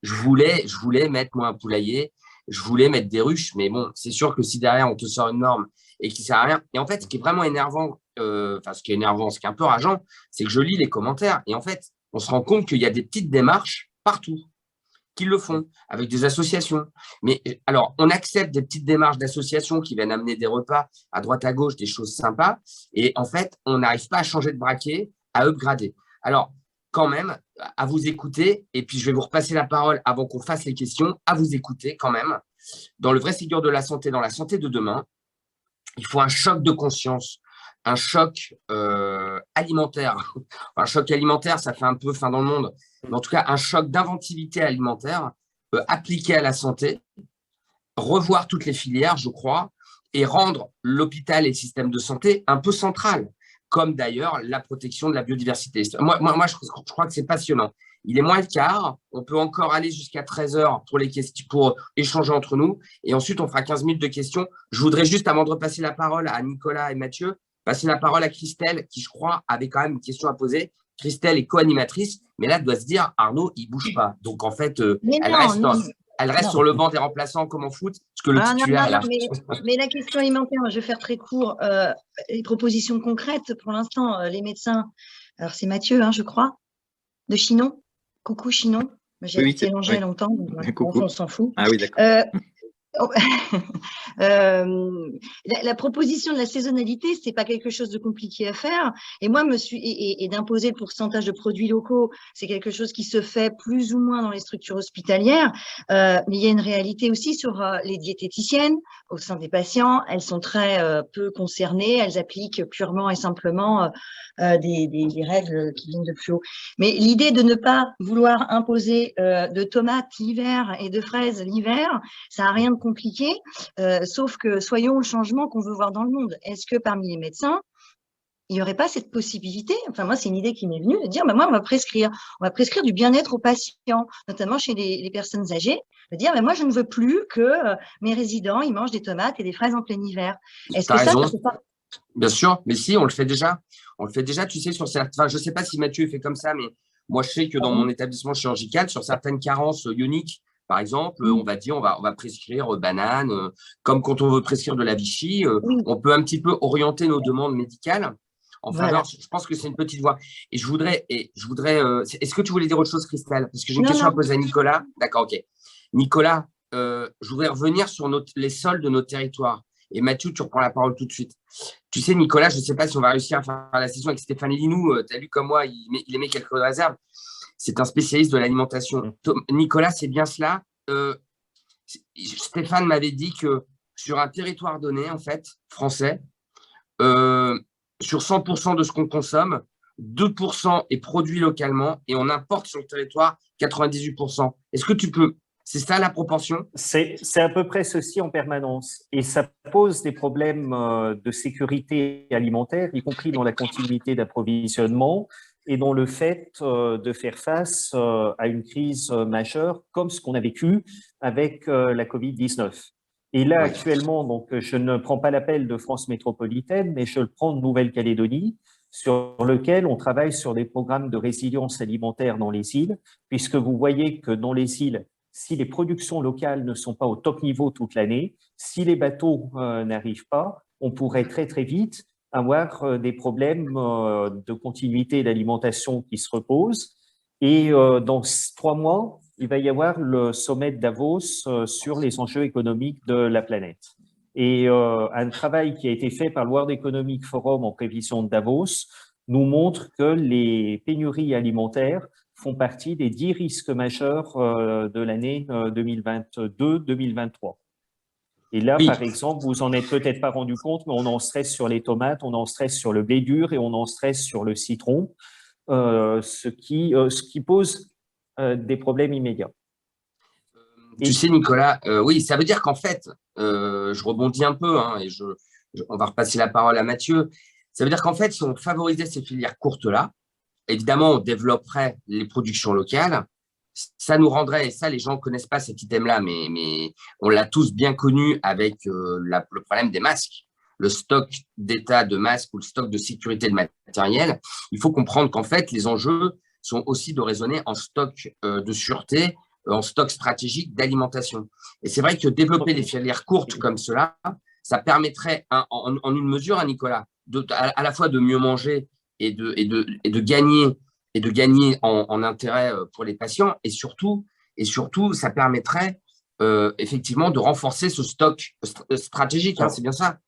je voulais mettre, moi, un poulailler, je voulais mettre des ruches, mais bon, c'est sûr que si derrière, on te sort une norme et qui ne sert à rien, et en fait, ce qui est vraiment énervant, ce qui est un peu rageant, c'est que je lis les commentaires, et en fait, on se rend compte qu'il y a des petites démarches partout qui le font, avec des associations. Mais alors, on accepte des petites démarches d'associations qui viennent amener des repas à droite à gauche, des choses sympas, et en fait, on n'arrive pas à changer de braquet, à upgrader. Alors, quand même, à vous écouter, et puis je vais vous repasser la parole avant qu'on fasse les questions, à vous écouter quand même. Dans le vrai Ségur de la santé, dans la santé de demain, il faut un choc de conscience, un choc alimentaire. Un choc alimentaire, ça fait un peu fin dans le monde, mais en tout cas, un choc d'inventivité alimentaire appliqué à la santé, revoir toutes les filières, je crois, et rendre l'hôpital et le système de santé un peu central, comme d'ailleurs la protection de la biodiversité. Moi je crois que c'est passionnant. Il est moins le quart, on peut encore aller jusqu'à 13h pour échanger entre nous, et ensuite on fera 15 minutes de questions. Je voudrais juste, avant de repasser la parole à Nicolas et Mathieu, passer la parole à Christelle, qui, je crois, avait quand même une question à poser. Christelle est co-animatrice, mais là, elle doit se dire, Arnaud, il ne bouge pas. Donc, en fait, elle reste sur le banc des remplaçants comme en foot, parce que le titulaire est là. Mais la question alimentaire, je vais faire très court. Les propositions concrètes, pour l'instant, les médecins, alors c'est Mathieu, je crois, de Chinon. Coucou Chinon. J'ai été longé longtemps, donc on s'en fout. Ah oui, d'accord. La proposition de la saisonnalité, c'est pas quelque chose de compliqué à faire. Et moi, et d'imposer le pourcentage de produits locaux, c'est quelque chose qui se fait plus ou moins dans les structures hospitalières. Mais il y a une réalité aussi sur les diététiciennes au sein des patients. Elles sont très peu concernées. Elles appliquent purement et simplement des règles qui viennent de plus haut. Mais l'idée de ne pas vouloir imposer de tomates l'hiver et de fraises l'hiver, ça n'a rien de compliqué, sauf que soyons le changement qu'on veut voir dans le monde. Est-ce que parmi les médecins, il n'y aurait pas cette possibilité? Enfin, moi, c'est une idée qui m'est venue de dire, moi, on va prescrire du bien-être aux patients, notamment chez les personnes âgées, de dire, moi, je ne veux plus que mes résidents, ils mangent des tomates et des fraises en plein hiver. Est-ce que ça peut pas... Bien sûr, mais si, on le fait déjà. On le fait déjà, tu sais, sur certains. Enfin, je ne sais pas si Mathieu fait comme ça, mais moi, je sais que dans mon établissement chirurgical, sur certaines carences ioniques, par exemple, on va dire, on va prescrire banane, comme quand on veut prescrire de la Vichy, on peut un petit peu orienter nos demandes médicales en faveur. Je pense que c'est une petite voie. Et je voudrais, est-ce que tu voulais dire autre chose, Christelle? Parce que j'ai une question à poser à Nicolas. D'accord, ok. Nicolas, je voudrais revenir sur les sols de notre territoire. Et Mathieu, tu reprends la parole tout de suite. Tu sais, Nicolas, je ne sais pas si on va réussir à faire la session avec Stéphane Linou. Tu as lu comme moi, il émet quelques réserves. C'est un spécialiste de l'alimentation. Nicolas, c'est bien cela. Stéphane m'avait dit que sur un territoire donné, en fait, français, sur 100% de ce qu'on consomme, 2% est produit localement et on importe sur le territoire 98%. Est-ce que tu peux... C'est ça la proportion? C'est à peu près ceci en permanence. Et ça pose des problèmes de sécurité alimentaire, y compris dans la continuité d'approvisionnement et dans le fait de faire face à une crise majeure comme ce qu'on a vécu avec la Covid-19. Et là, actuellement, donc, je ne prends pas l'appel de France métropolitaine, mais je le prends de Nouvelle-Calédonie, sur lequel on travaille sur des programmes de résilience alimentaire dans les îles, puisque vous voyez que dans les îles, si les productions locales ne sont pas au top niveau toute l'année, si les bateaux n'arrivent pas, on pourrait très très vite avoir des problèmes de continuité d'alimentation qui se reposent. Et dans 3 mois, il va y avoir le sommet de Davos sur les enjeux économiques de la planète. Et un travail qui a été fait par le World Economic Forum en prévision de Davos nous montre que les pénuries alimentaires font partie des 10 risques majeurs de l'année 2022-2023. Et là, par exemple, vous en êtes peut-être pas rendu compte, mais on en stresse sur les tomates, on en stresse sur le blé dur et on en stresse sur le citron, ce qui pose des problèmes immédiats. Tu sais, Nicolas, oui, ça veut dire qu'en fait, je rebondis un peu, et on va repasser la parole à Mathieu. Ça veut dire qu'en fait, si on favorisait ces filières courtes-là, évidemment, on développerait les productions locales. Ça nous rendrait, et ça, les gens ne connaissent pas cet item-là, mais on l'a tous bien connu avec le problème des masques, le stock d'état de masques ou le stock de sécurité de matériel. Il faut comprendre qu'en fait, les enjeux sont aussi de raisonner en stock de sûreté, en stock stratégique d'alimentation. Et c'est vrai que développer des filières courtes comme cela, ça permettrait en une mesure, Nicolas, à la fois de mieux manger et de gagner en intérêt pour les patients, et surtout ça permettrait effectivement de renforcer ce stock stratégique, c'est bien ça?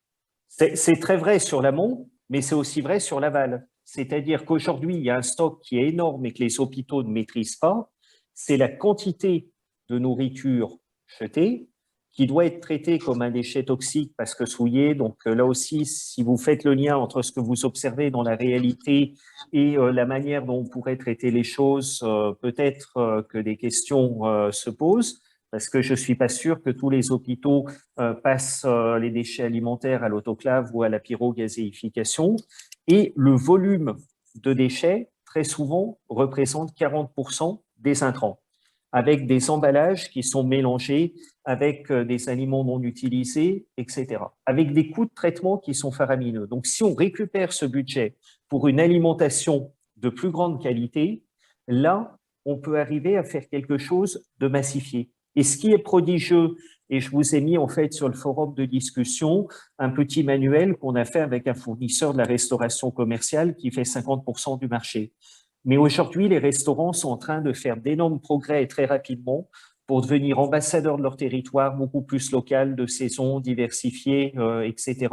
C'est très vrai sur l'amont, mais c'est aussi vrai sur l'aval. C'est-à-dire qu'aujourd'hui, il y a un stock qui est énorme et que les hôpitaux ne maîtrisent pas. C'est la quantité de nourriture jetée qui doit être traité comme un déchet toxique parce que souillé. Donc là aussi, si vous faites le lien entre ce que vous observez dans la réalité et la manière dont on pourrait traiter les choses, peut-être que des questions se posent, parce que je ne suis pas sûr que tous les hôpitaux passent les déchets alimentaires à l'autoclave ou à la pyrogazéification. Et le volume de déchets, très souvent, représente 40% des intrants. avec des emballages qui sont mélangés avec des aliments non utilisés, etc., avec des coûts de traitement qui sont faramineux. Donc, si on récupère ce budget pour une alimentation de plus grande qualité, là, on peut arriver à faire quelque chose de massifié. Et ce qui est prodigieux, et je vous ai mis en fait sur le forum de discussion un petit manuel qu'on a fait avec un fournisseur de la restauration commerciale qui fait 50% du marché. Mais aujourd'hui, les restaurants sont en train de faire d'énormes progrès très rapidement pour devenir ambassadeurs de leur territoire, beaucoup plus local, de saison, diversifié, etc.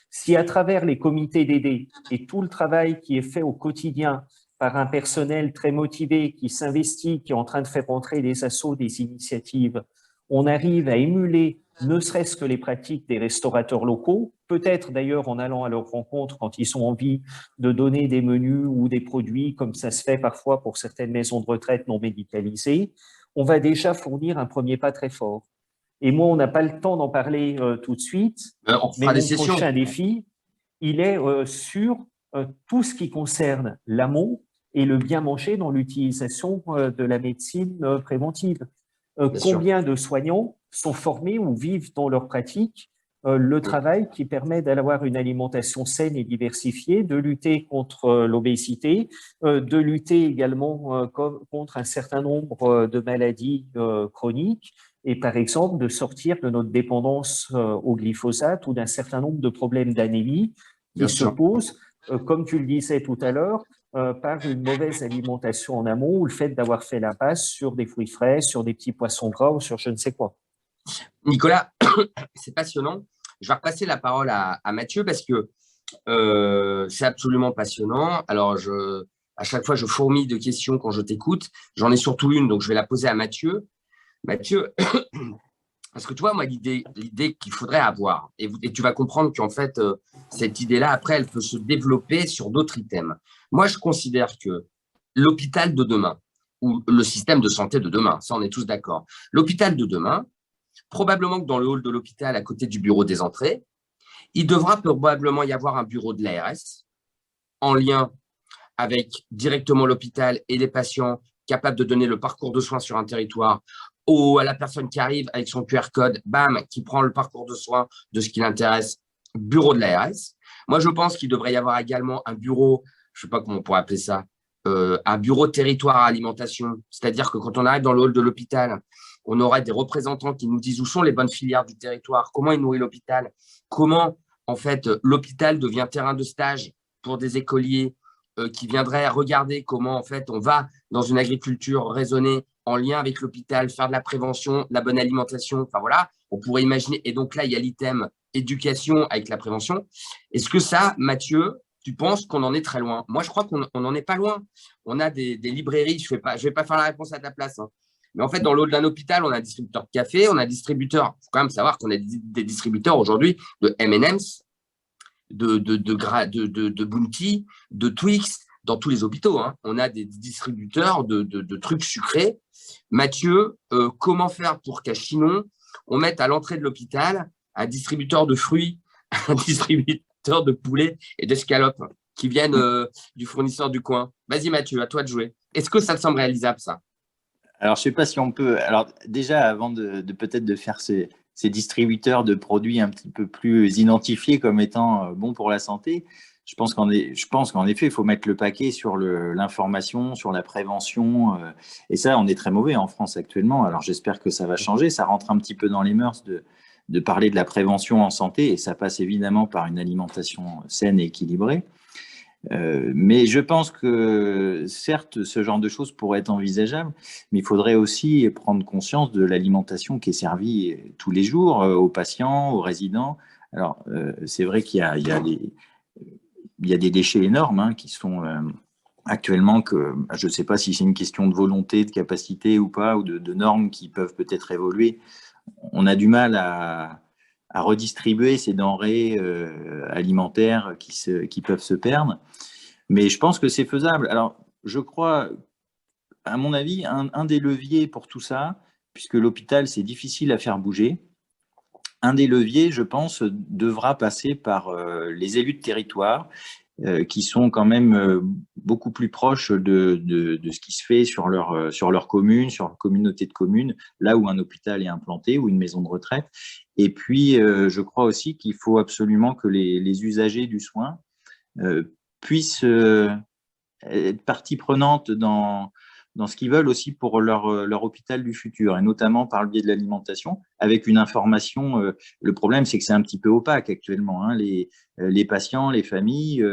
Si à travers les comités d'aidés et tout le travail qui est fait au quotidien par un personnel très motivé, qui s'investit, qui est en train de faire entrer des assos, des initiatives, on arrive à émuler ne serait-ce que les pratiques des restaurateurs locaux, peut-être d'ailleurs en allant à leur rencontre quand ils ont envie de donner des menus ou des produits, comme ça se fait parfois pour certaines maisons de retraite non médicalisées, on va déjà fournir un premier pas très fort. Et moi, on n'a pas le temps d'en parler tout de suite, On mais fera des mon sessions. prochain défi, il est sur tout ce qui concerne l'amont et le bien manger dans l'utilisation de la médecine préventive. Combien de soignants sont formés ou vivent dans leur pratique le travail qui permet d'avoir une alimentation saine et diversifiée, de lutter contre l'obésité, de lutter également contre un certain nombre de maladies chroniques et par exemple de sortir de notre dépendance au glyphosate ou d'un certain nombre de problèmes d'anémie qui se posent, comme tu le disais tout à l'heure, par une mauvaise alimentation en amont ou le fait d'avoir fait l'impasse sur des fruits frais, sur des petits poissons gras ou sur je ne sais quoi. Nicolas, c'est passionnant. Je vais repasser la parole à Mathieu parce que c'est absolument passionnant. Alors, à chaque fois, je fourmille de questions quand je t'écoute. J'en ai surtout une, donc je vais la poser à Mathieu. Mathieu, parce que tu vois, moi, l'idée qu'il faudrait avoir, et tu vas comprendre qu'en fait, cette idée-là, après, elle peut se développer sur d'autres items. Moi, je considère que l'hôpital de demain, ou le système de santé de demain, ça, on est tous d'accord. L'hôpital de demain, probablement que dans le hall de l'hôpital, à côté du bureau des entrées, il devra probablement y avoir un bureau de l'ARS en lien avec directement l'hôpital et les patients capables de donner le parcours de soins sur un territoire ou à la personne qui arrive avec son QR code, bam, qui prend le parcours de soins de ce qui l'intéresse, bureau de l'ARS. Moi, je pense qu'il devrait y avoir également un bureau, je ne sais pas comment on pourrait appeler ça, un bureau territoire à alimentation. C'est-à-dire que quand on arrive dans le hall de l'hôpital, on aura des représentants qui nous disent où sont les bonnes filières du territoire, comment il nourrit l'hôpital, comment, en fait, l'hôpital devient terrain de stage pour des écoliers qui viendraient regarder comment, en fait, on va dans une agriculture raisonnée en lien avec l'hôpital, faire de la prévention, de la bonne alimentation. Enfin, voilà, on pourrait imaginer. Et donc là, il y a l'item éducation avec la prévention. Est-ce que ça, Mathieu, tu penses qu'on en est très loin? Moi, je crois qu'on n'en est pas loin. On a des librairies, je vais pas faire la réponse à ta place, hein. Mais en fait, dans le hall d'un hôpital, on a un distributeur de café, on a un distributeur. Il faut quand même savoir qu'on a des distributeurs aujourd'hui de M&M's, de Bounty, de Twix, dans tous les hôpitaux, hein. On a des distributeurs de trucs sucrés. Mathieu, comment faire pour qu'à Chinon, on mette à l'entrée de l'hôpital un distributeur de fruits, un distributeur de poulet et d'escalopes qui viennent du fournisseur du coin? Vas-y Mathieu, à toi de jouer. Est-ce que ça te semble réalisable, ça? Alors, je ne sais pas si on peut… Alors, déjà, avant de peut-être de faire ces distributeurs de produits un petit peu plus identifiés comme étant bons pour la santé, je pense qu'en effet, il faut mettre le paquet sur l'information, sur la prévention. Et ça, on est très mauvais en France actuellement. Alors, j'espère que ça va changer. Ça rentre un petit peu dans les mœurs de parler de la prévention en santé. Et ça passe évidemment par une alimentation saine et équilibrée. Mais je pense que certes, ce genre de choses pourrait être envisageable, mais il faudrait aussi prendre conscience de l'alimentation qui est servie tous les jours aux patients, aux résidents. Alors, c'est vrai qu'il y a des déchets énormes, hein, qui sont actuellement, que je ne sais pas si c'est une question de volonté, de capacité ou pas, ou de normes qui peuvent peut-être évoluer. On a du mal à redistribuer ces denrées alimentaires qui peuvent se perdre. Mais je pense que c'est faisable. Alors, je crois, à mon avis, un des leviers pour tout ça, puisque l'hôpital, c'est difficile à faire bouger, un des leviers, je pense, devra passer par les élus de territoire qui sont quand même beaucoup plus proches de ce qui se fait sur leur commune, sur leur communauté de communes, là où un hôpital est implanté ou une maison de retraite. Et puis, je crois aussi qu'il faut absolument que les usagers du soin puissent être partie prenante dans ce qu'ils veulent aussi pour leur hôpital du futur, et notamment par le biais de l'alimentation, avec une information. Le problème, c'est que c'est un petit peu opaque actuellement. Hein. Les patients, les familles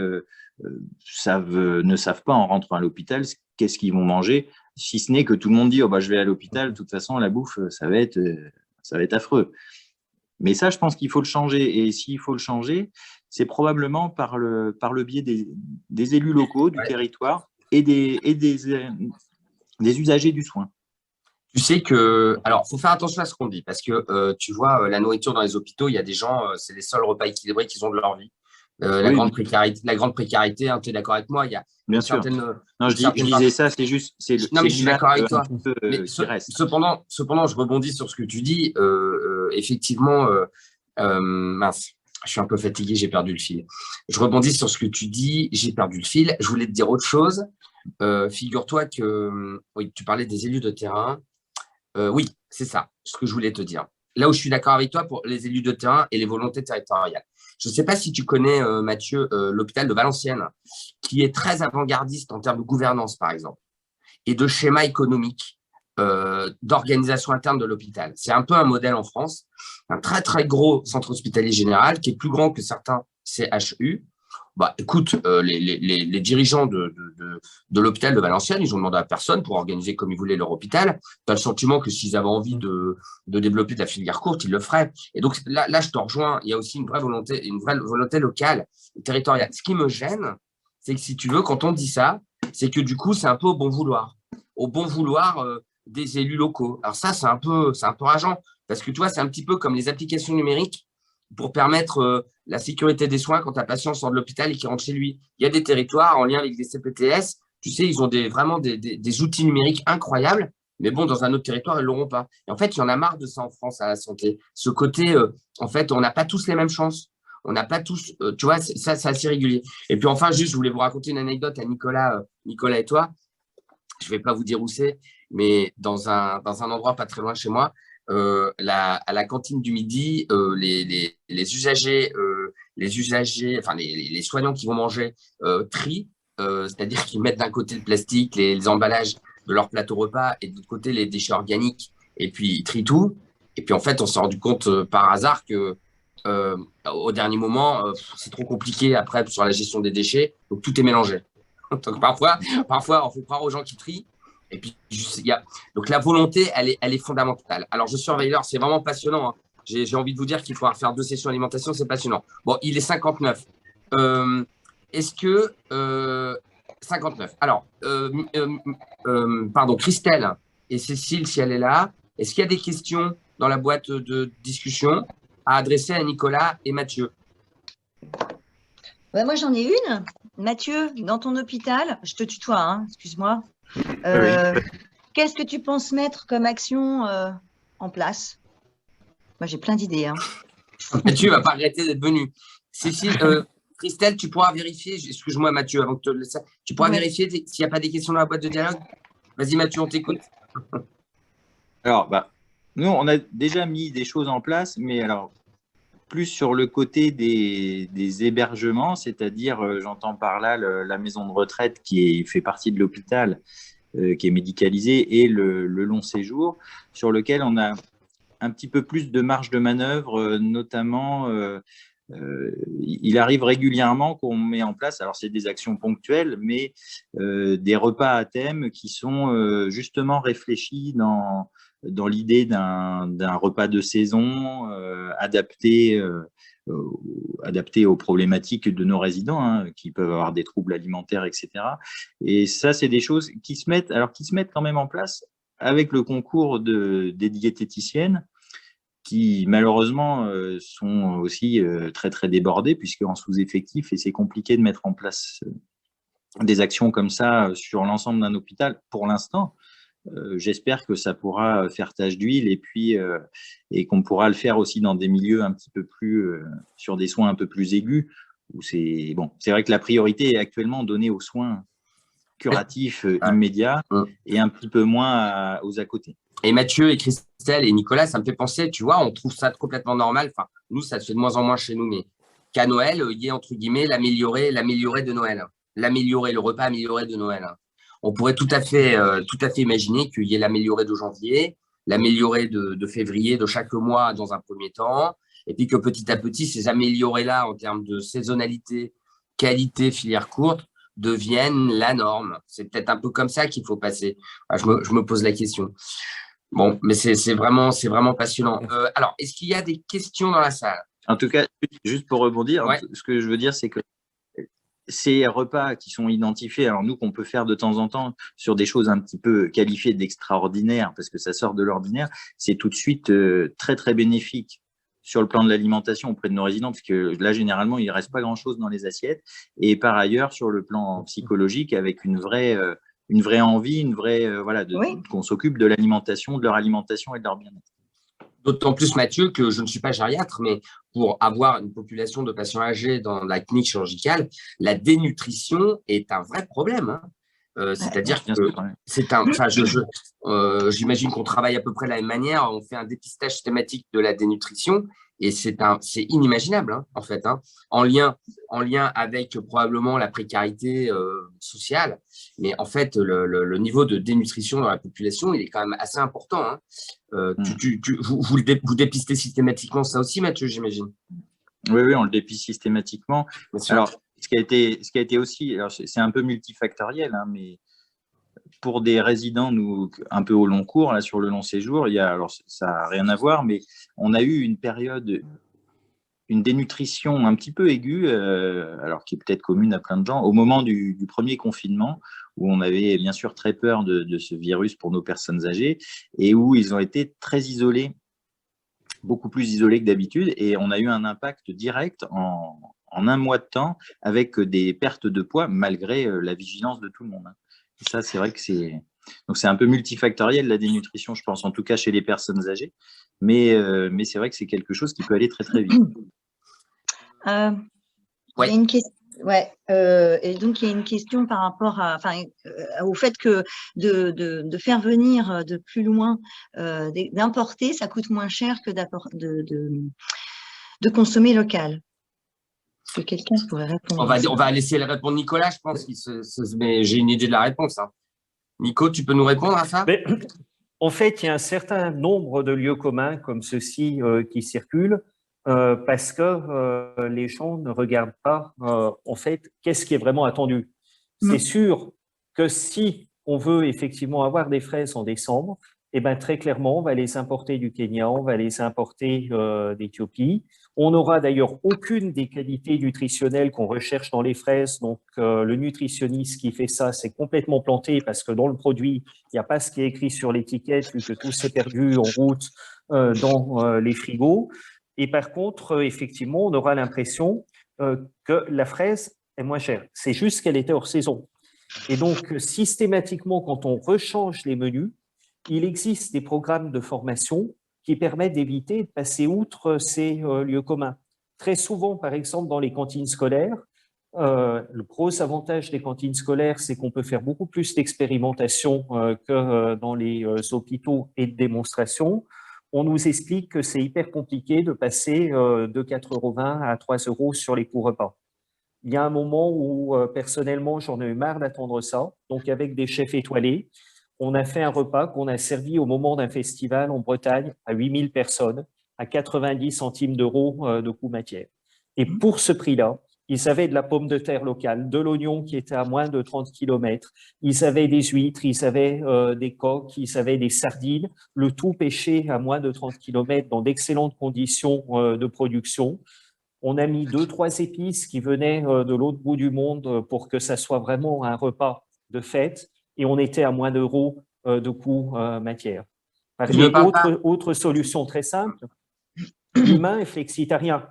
ne savent pas en rentrant à l'hôpital qu'est-ce qu'ils vont manger, si ce n'est que tout le monde dit oh, bah, je vais à l'hôpital, de toute façon, la bouffe, ça va être affreux. Mais ça, je pense qu'il faut le changer. Et s'il faut le changer, c'est probablement par le biais des élus locaux, du territoire et des usagers du soin. Tu sais que, alors, faut faire attention à ce qu'on dit, parce que tu vois, la nourriture dans les hôpitaux, il y a des gens, c'est les seuls repas équilibrés qu'ils ont de leur vie. La grande précarité, hein, tu es d'accord avec moi, il y a bien sûr. Non, je disais ça, c'est juste. Non, mais je suis d'accord avec toi. Mais cependant, je rebondis sur ce que tu dis. Effectivement, mince, je suis un peu fatigué, j'ai perdu le fil. Je rebondis sur ce que tu dis, j'ai perdu le fil. Je voulais te dire autre chose. Figure-toi que oui, tu parlais des élus de terrain. Oui, c'est ça, ce que je voulais te dire. Là où je suis d'accord avec toi pour les élus de terrain et les volontés territoriales. Je ne sais pas si tu connais, Mathieu, l'hôpital de Valenciennes, qui est très avant-gardiste en termes de gouvernance, par exemple, et de schéma économique, d'organisation interne de l'hôpital. C'est un peu un modèle en France, un très, très gros centre hospitalier général qui est plus grand que certains CHU. Bah, écoute, les dirigeants de l'hôpital de Valenciennes, ils ont demandé à personne pour organiser comme ils voulaient leur hôpital. Tu as le sentiment que s'ils avaient envie de développer de la filière courte, ils le feraient. Et donc là, je te rejoins, il y a aussi une vraie volonté locale, territoriale. Ce qui me gêne, c'est que si tu veux, quand on dit ça, c'est que du coup, c'est un peu au bon vouloir des élus locaux. Alors ça, c'est un peu rageant, parce que tu vois, c'est un petit peu comme les applications numériques pour permettre la sécurité des soins quand un patient sort de l'hôpital et qu'il rentre chez lui. Il y a des territoires en lien avec des CPTS, tu sais, ils ont vraiment des outils numériques incroyables, mais bon, dans un autre territoire, ils ne l'auront pas. Et en fait, il y en a marre de ça en France à la santé. Ce côté, en fait, on n'a pas tous les mêmes chances. On n'a pas tous, tu vois, ça, c'est assez régulier. Et puis enfin, juste, je voulais vous raconter une anecdote à Nicolas et toi. Je ne vais pas vous dire où c'est, mais dans un endroit pas très loin de chez moi, à la cantine du midi, les usagers, enfin les soignants qui vont manger trient, c'est-à-dire qu'ils mettent d'un côté le plastique, les emballages de leur plateau repas, et de l'autre côté les déchets organiques, et puis ils trient tout. Et puis en fait, on s'est rendu compte par hasard que au dernier moment, c'est trop compliqué après sur la gestion des déchets, donc tout est mélangé. Donc parfois, on fait croire aux gens qui trient. Et puis, donc la volonté, elle est fondamentale. Alors, je suis surveilleur, c'est vraiment passionnant. Hein. J'ai envie de vous dire qu'il faudra faire 2 sessions alimentation, c'est passionnant. Bon, il est 59. Est-ce que 59. Alors, pardon, Christelle et Cécile, si elle est là, est-ce qu'il y a des questions dans la boîte de discussion à adresser à Nicolas et Mathieu? Moi, j'en ai une. Mathieu, dans ton hôpital, je te tutoie, hein, excuse-moi. Oui. Qu'est-ce que tu penses mettre comme action en place? Moi, j'ai plein d'idées. Hein. Mathieu ne va pas regretter d'être venu. Cécile, Christelle, tu pourras vérifier, excuse-moi Mathieu, avant que te laisse, tu pourras vérifier s'il n'y a pas des questions dans la boîte de dialogue? Vas-y Mathieu, on t'écoute. Alors, nous, on a déjà mis des choses en place, mais alors, plus sur le côté des hébergements, c'est-à-dire, j'entends par là la maison de retraite qui fait partie de l'hôpital, qui est médicalisée, et le long séjour, sur lequel on a un petit peu plus de marge de manœuvre, notamment, il arrive régulièrement qu'on met en place, alors c'est des actions ponctuelles, mais des repas à thème qui sont justement réfléchis dans l'idée d'un repas de saison adapté aux problématiques de nos résidents, hein, qui peuvent avoir des troubles alimentaires, etc. Et ça, c'est des choses qui se mettent quand même en place avec le concours des diététiciennes, qui malheureusement sont aussi très, très débordées, puisqu'en sous-effectif, et c'est compliqué de mettre en place des actions comme ça sur l'ensemble d'un hôpital pour l'instant. J'espère que ça pourra faire tache d'huile, et qu'on pourra le faire aussi dans des milieux un petit peu plus, sur des soins un peu plus aigus, où c'est bon. C'est vrai que la priorité est actuellement donnée aux soins curatifs immédiats et un petit peu moins aux à côté. Et Mathieu et Christelle et Nicolas, ça me fait penser, tu vois, on trouve ça complètement normal. Enfin, nous, ça se fait de moins en moins chez nous, mais qu'à Noël, il y ait, entre guillemets, l'amélioré de Noël. L'améliorer, le repas amélioré de Noël. On pourrait tout à fait imaginer qu'il y ait l'amélioré de janvier, l'amélioré de février, de chaque mois dans un premier temps, et puis que petit à petit, ces améliorés-là, en termes de saisonnalité, qualité, filière courte, deviennent la norme. C'est peut-être un peu comme ça qu'il faut passer. Enfin, je me pose la question. Bon, mais c'est vraiment passionnant. Alors, est-ce qu'il y a des questions dans la salle? En tout cas, juste pour rebondir, ce que je veux dire, c'est que ces repas qui sont identifiés, alors nous, qu'on peut faire de temps en temps sur des choses un petit peu qualifiées d'extraordinaires, parce que ça sort de l'ordinaire, c'est tout de suite très, très bénéfique sur le plan de l'alimentation auprès de nos résidents, parce que là, généralement, il ne reste pas grand-chose dans les assiettes. Et par ailleurs, sur le plan psychologique, avec une vraie envie, qu'on s'occupe de l'alimentation, de leur alimentation et de leur bien-être. D'autant plus, Mathieu, que je ne suis pas gériatre, mais pour avoir une population de patients âgés dans la clinique chirurgicale, la dénutrition est un vrai problème. C'est-à-dire que j'imagine qu'on travaille à peu près de la même manière. On fait un dépistage systématique de la dénutrition et c'est inimaginable, en fait, en lien avec probablement la précarité sociale. Mais en fait, le niveau de dénutrition dans la population, il est quand même assez important. Vous dépistez systématiquement ça aussi, Mathieu, j'imagine? Oui, on le dépiste systématiquement. Alors, ce qui a été aussi, c'est un peu multifactoriel, mais pour des résidents, nous, un peu au long cours, là, sur le long séjour, alors ça n'a rien à voir, mais on a eu une période, une dénutrition un petit peu aiguë, alors qui est peut-être commune à plein de gens, au moment du premier confinement, où on avait bien sûr très peur de ce virus pour nos personnes âgées, et où ils ont été très isolés, beaucoup plus isolés que d'habitude, et on a eu un impact direct en un mois de temps, avec des pertes de poids, malgré la vigilance de tout le monde. Et ça, c'est vrai que c'est un peu multifactoriel, la dénutrition, je pense, en tout cas chez les personnes âgées, mais c'est vrai que c'est quelque chose qui peut aller très, très vite. Il y a une question. Et donc, il y a une question par rapport au fait que de faire venir de plus loin, d'importer, ça coûte moins cher que de consommer local. Est-ce que quelqu'un pourrait répondre? On va laisser répondre Nicolas, je pense, mais j'ai une idée de la réponse. Nico, tu peux nous répondre à ça? En fait, il y a un certain nombre de lieux communs comme ceux-ci qui circulent. Parce que les gens ne regardent pas, en fait, qu'est-ce qui est vraiment attendu. C'est sûr que si on veut effectivement avoir des fraises en décembre, eh ben, très clairement, on va les importer du Kenya, on va les importer d'Éthiopie. On n'aura d'ailleurs aucune des qualités nutritionnelles qu'on recherche dans les fraises. Donc, le nutritionniste qui fait ça, c'est complètement planté parce que dans le produit, il n'y a pas ce qui est écrit sur l'étiquette, vu que tout s'est perdu en route dans les frigos. Et par contre, effectivement, on aura l'impression que la fraise est moins chère. C'est juste qu'elle était hors saison. Et donc, systématiquement, quand on rechange les menus, il existe des programmes de formation qui permettent d'éviter de passer outre ces lieux communs. Très souvent, par exemple, dans les cantines scolaires, le gros avantage des cantines scolaires, c'est qu'on peut faire beaucoup plus d'expérimentation que dans les hôpitaux et de démonstration. On nous explique que c'est hyper compliqué de passer de 4,20 € à 3 € sur les coûts repas. Il y a un moment où, personnellement, j'en ai eu marre d'attendre ça. Donc, avec des chefs étoilés, on a fait un repas qu'on a servi au moment d'un festival en Bretagne à 8000 personnes, à 90 centimes d'euros de coût matière. Et pour ce prix-là, ils avaient de la pomme de terre locale, de l'oignon qui était à moins de 30 km, ils avaient des huîtres, ils avaient des coques, ils avaient des sardines, le tout pêché à moins de 30 km dans d'excellentes conditions de production. On a mis 2-3 épices qui venaient de l'autre bout du monde pour que ça soit vraiment un repas de fête, et on était à moins d'euros de coût matière. Autre solution très simple, l'humain est flexitarien.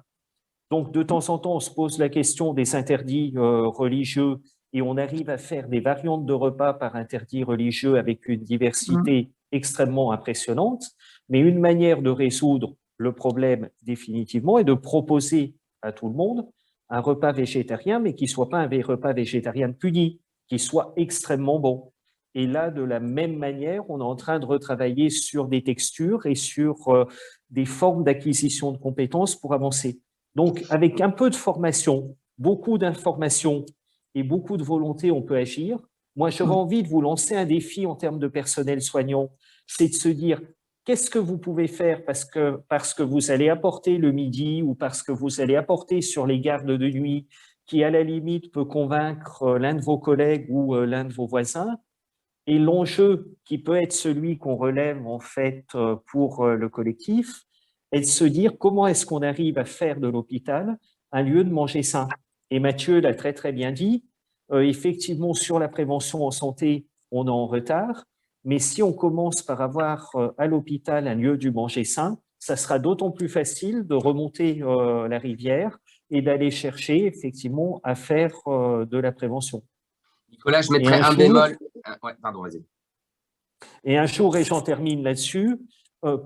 Donc, de temps en temps, on se pose la question des interdits religieux et on arrive à faire des variantes de repas par interdit religieux avec une diversité extrêmement impressionnante. Mais une manière de résoudre le problème définitivement est de proposer à tout le monde un repas végétarien, mais qui ne soit pas un repas végétarien puni, qui soit extrêmement bon. Et là, de la même manière, on est en train de retravailler sur des textures et sur des formes d'acquisition de compétences pour avancer. Donc, avec un peu de formation, beaucoup d'informations et beaucoup de volonté, on peut agir. Moi, j'aurais envie de vous lancer un défi en termes de personnel soignant, c'est de se dire, qu'est-ce que vous pouvez faire parce que vous allez apporter le midi ou parce que vous allez apporter sur les gardes de nuit qui, à la limite, peut convaincre l'un de vos collègues ou l'un de vos voisins. Et l'enjeu qui peut être celui qu'on relève en fait pour le collectif est de se dire comment est-ce qu'on arrive à faire de l'hôpital un lieu de manger sain. Et Mathieu l'a très très bien dit, effectivement sur la prévention en santé, on est en retard, mais si on commence par avoir à l'hôpital un lieu du manger sain, ça sera d'autant plus facile de remonter la rivière et d'aller chercher effectivement à faire de la prévention. Nicolas, je mettrais un bémol. Ouais, pardon, vas-y. Et un jour, et j'en termine là-dessus,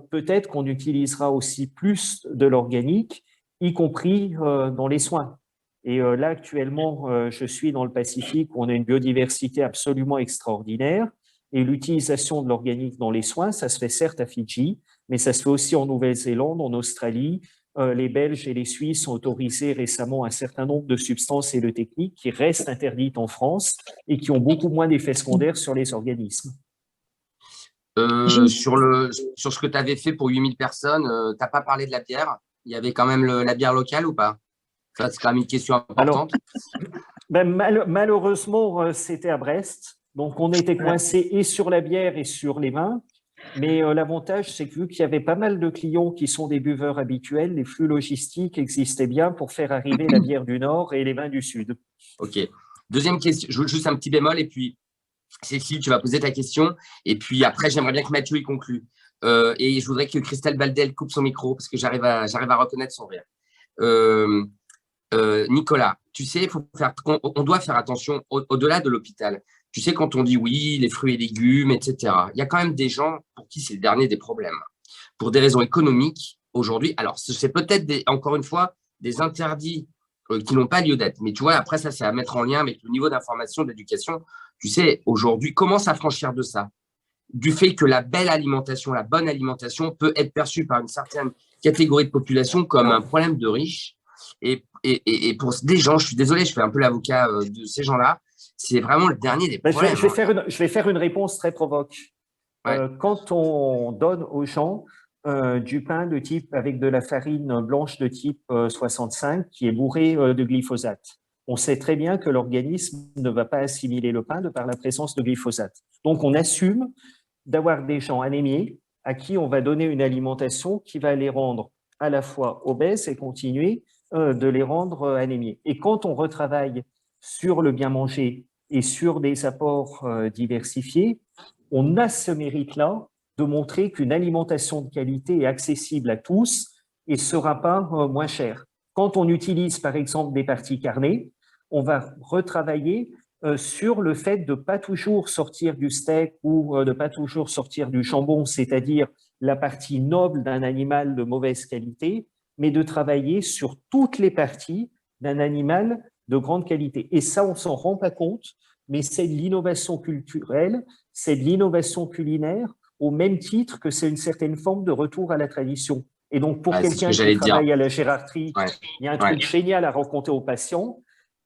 peut-être qu'on utilisera aussi plus de l'organique, y compris dans les soins. Et là, actuellement, je suis dans le Pacifique, où on a une biodiversité absolument extraordinaire. Et l'utilisation de l'organique dans les soins, ça se fait certes à Fidji, mais ça se fait aussi en Nouvelle-Zélande, en Australie. Les Belges et les Suisses ont autorisé récemment un certain nombre de substances et de techniques qui restent interdites en France et qui ont beaucoup moins d'effets secondaires sur les organismes. Sur ce que tu avais fait pour 8000 personnes, tu n'as pas parlé de la bière. Il y avait quand même la bière locale ou pas? Ça, c'est quand même une question importante. Alors, malheureusement, c'était à Brest. Donc, on était coincé et sur la bière et sur les vins. Mais l'avantage, c'est que vu qu'il y avait pas mal de clients qui sont des buveurs habituels, les flux logistiques existaient bien pour faire arriver la bière du Nord et les vins du Sud. OK. Deuxième question, juste un petit bémol et puis Cécile, tu vas poser ta question. Et puis après, j'aimerais bien que Mathieu y conclue. Et je voudrais que Christelle Baldel coupe son micro parce que j'arrive à reconnaître son rire. Nicolas, tu sais, on doit faire attention au-delà de l'hôpital. Tu sais, quand on dit oui, les fruits et légumes, etc., il y a quand même des gens pour qui c'est le dernier des problèmes. Pour des raisons économiques, aujourd'hui, alors c'est peut-être, encore une fois, des interdits qui n'ont pas lieu d'être. Mais tu vois, après, ça, c'est à mettre en lien avec le niveau d'information, d'éducation. Tu sais, aujourd'hui, comment s'affranchir de ça? Du fait que la belle alimentation, la bonne alimentation peut être perçue par une certaine catégorie de population comme un problème de riches. Et pour des gens, je suis désolé, je fais un peu l'avocat de ces gens-là, c'est vraiment le dernier des problèmes. Je vais faire une réponse très provoque. Ouais. Quand on donne aux gens du pain de type avec de la farine blanche de type 65 qui est bourré de glyphosate, on sait très bien que l'organisme ne va pas assimiler le pain de par la présence de glyphosate. Donc, on assume d'avoir des gens anémiés à qui on va donner une alimentation qui va les rendre à la fois obèses et continuer de les rendre anémiés. Et quand on retravaille sur le bien manger et sur des apports diversifiés, on a ce mérite-là de montrer qu'une alimentation de qualité est accessible à tous et ne sera pas moins chère. Quand on utilise, par exemple, des parties carnées, on va retravailler sur le fait de ne pas toujours sortir du steak ou de ne pas toujours sortir du jambon, c'est-à-dire la partie noble d'un animal de mauvaise qualité, mais de travailler sur toutes les parties d'un animal de grande qualité. Et ça, on ne s'en rend pas compte, mais c'est de l'innovation culturelle, c'est de l'innovation culinaire, au même titre que c'est une certaine forme de retour à la tradition. Et donc, pour quelqu'un qui travaille à la gériatrie, il y a un truc génial à raconter aux patients.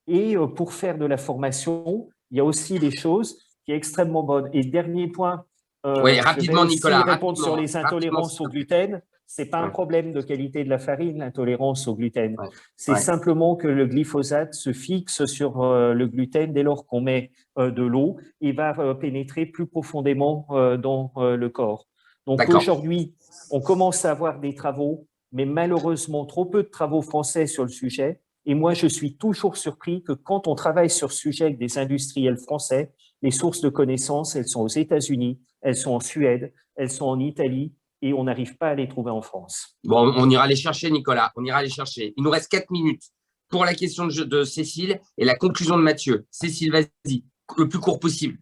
Et pour faire de la formation, il y a aussi des choses qui sont extrêmement bonnes. Et dernier point, rapidement, je vais Nicolas, répondre sur les intolérances au gluten. Ce n'est pas un problème de qualité de la farine, l'intolérance au gluten. C'est simplement que le glyphosate se fixe sur le gluten dès lors qu'on met de l'eau et va pénétrer plus profondément dans le corps. Donc aujourd'hui, on commence à avoir des travaux, mais malheureusement trop peu de travaux français sur le sujet. Et moi, je suis toujours surpris que quand on travaille sur ce sujet avec des industriels français, les sources de connaissances, elles sont aux États-Unis, elles sont en Suède, elles sont en Italie, et on n'arrive pas à les trouver en France. Bon, on ira les chercher, Nicolas. On ira les chercher. Il nous reste 4 minutes pour la question de Cécile et la conclusion de Mathieu. Cécile, vas-y, le plus court possible.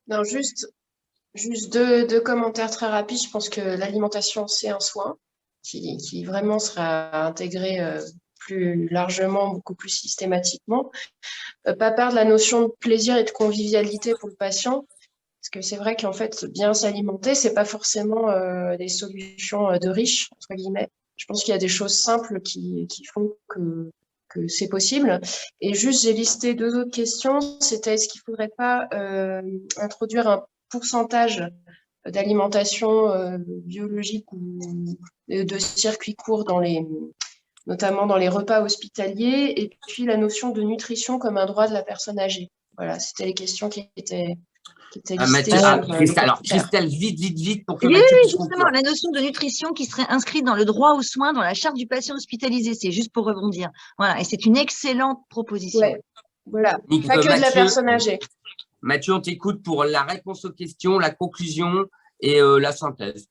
Non, juste deux commentaires très rapides. Je pense que l'alimentation, c'est un soin qui vraiment sera intégré plus largement, beaucoup plus systématiquement. Pas perdre la notion de plaisir et de convivialité pour le patient, parce que c'est vrai qu'en fait, bien s'alimenter, c'est pas forcément des solutions de riches, entre guillemets. Je pense qu'il y a des choses simples qui font que c'est possible. Et juste, j'ai listé 2 autres questions. C'était est-ce qu'il ne faudrait pas introduire un pourcentage d'alimentation biologique ou de circuits courts notamment dans les repas hospitaliers, et puis la notion de nutrition comme un droit de la personne âgée. Voilà, c'était les questions qui étaient listées. Alors, Christelle, vite, pour que oui, Mathieu puisse justement, conclure. la notion de nutrition qui serait inscrite dans le droit aux soins, dans la charte du patient hospitalisé, c'est juste pour rebondir. Voilà, et c'est une excellente proposition. Ouais, voilà, pas que de la personne âgée. Mathieu, on t'écoute pour la réponse aux questions, la conclusion et la synthèse.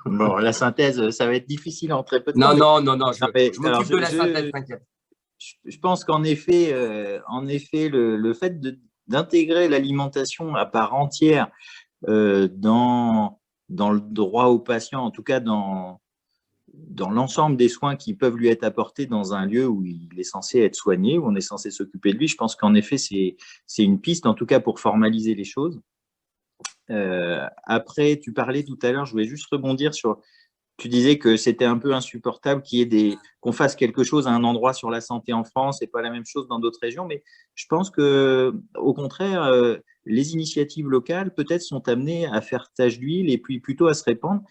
Bon, la synthèse, ça va être difficile en très peu de temps. Non, je m'occupe de la synthèse, t'inquiète. Je pense qu'en effet, le fait d'intégrer l'alimentation à part entière dans le droit au patient, en tout cas dans l'ensemble des soins qui peuvent lui être apportés dans un lieu où il est censé être soigné, où on est censé s'occuper de lui, je pense qu'en effet, c'est une piste, en tout cas pour formaliser les choses. Après, tu parlais tout à l'heure, je voulais juste rebondir sur… Tu disais que c'était un peu insupportable qu'on fasse quelque chose à un endroit sur la santé en France et pas la même chose dans d'autres régions, mais je pense que, au contraire, les initiatives locales peut-être sont amenées à faire tache d'huile et puis plutôt à se répandre.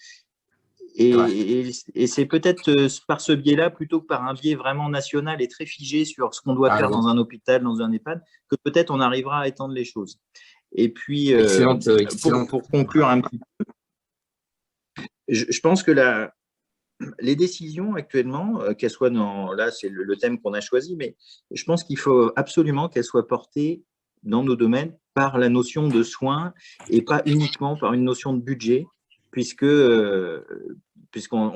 Et c'est peut-être par ce biais-là, plutôt que par un biais vraiment national et très figé sur ce qu'on doit faire dans un hôpital, dans un EHPAD, que peut-être on arrivera à étendre les choses. Et puis, pour conclure un petit peu, je pense que les décisions actuellement, qu'elles soient là c'est le thème qu'on a choisi, mais je pense qu'il faut absolument qu'elles soient portées dans nos domaines par la notion de soins et pas uniquement par une notion de budget, puisqu'on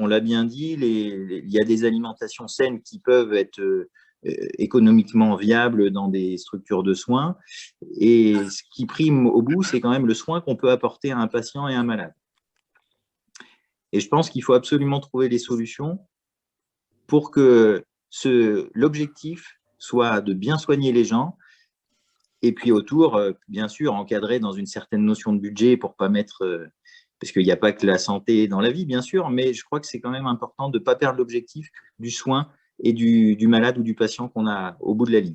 l'a bien dit, il y a des alimentations saines qui peuvent être économiquement viables dans des structures de soins, et ce qui prime au bout, c'est quand même le soin qu'on peut apporter à un patient et à un malade. Et je pense qu'il faut absolument trouver des solutions pour que l'objectif soit de bien soigner les gens, et puis autour, bien sûr, encadré dans une certaine notion de budget pour ne pas mettre… parce qu'il n'y a pas que la santé dans la vie, bien sûr, mais je crois que c'est quand même important de ne pas perdre l'objectif du soin et du malade ou du patient qu'on a au bout de la ligne.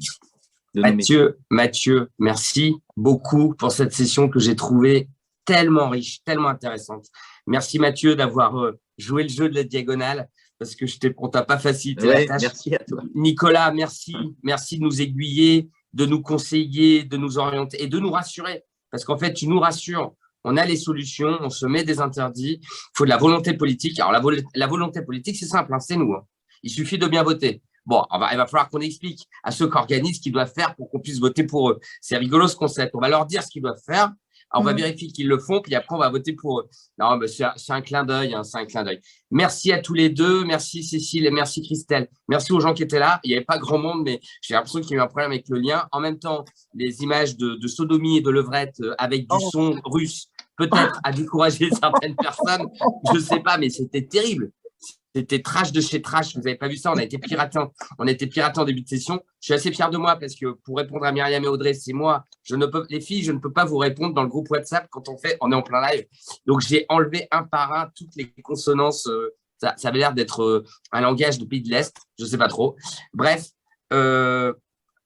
Mathieu, merci beaucoup pour cette session que j'ai trouvée tellement riche, tellement intéressante. Merci Mathieu d'avoir joué le jeu de la diagonale, parce que on t'a pas facilité la tâche. Merci à toi. Nicolas, merci de nous aiguiller, de nous conseiller, de nous orienter et de nous rassurer, parce qu'en fait, tu nous rassures. On a les solutions, on se met des interdits, il faut de la volonté politique. Alors, la volonté politique, c'est simple, hein, c'est nous. Hein. Il suffit de bien voter. Bon, il va falloir qu'on explique à ceux qui organisent ce qu'ils doivent faire pour qu'on puisse voter pour eux. C'est rigolo ce concept. On va leur dire ce qu'ils doivent faire. Alors, on va vérifier qu'ils le font, puis après, on va voter pour eux. Non, mais c'est un clin d'œil, hein, c'est un clin d'œil. Merci à tous les deux. Merci Cécile et merci Christelle. Merci aux gens qui étaient là. Il n'y avait pas grand monde, mais j'ai l'impression qu'il y a eu un problème avec le lien. En même temps, les images de sodomie et de levrette avec du son russe, peut-être à décourager certaines personnes. Je ne sais pas, mais c'était terrible. C'était trash de chez trash. Vous n'avez pas vu ça? On a été piratés en début de session. Je suis assez fier de moi parce que pour répondre à Myriam et Audrey, c'est moi. Les filles, je ne peux pas vous répondre dans le groupe WhatsApp quand on est en plein live. Donc, j'ai enlevé un par un toutes les consonances. Ça avait l'air d'être un langage de pays de l'Est. Je ne sais pas trop. Bref,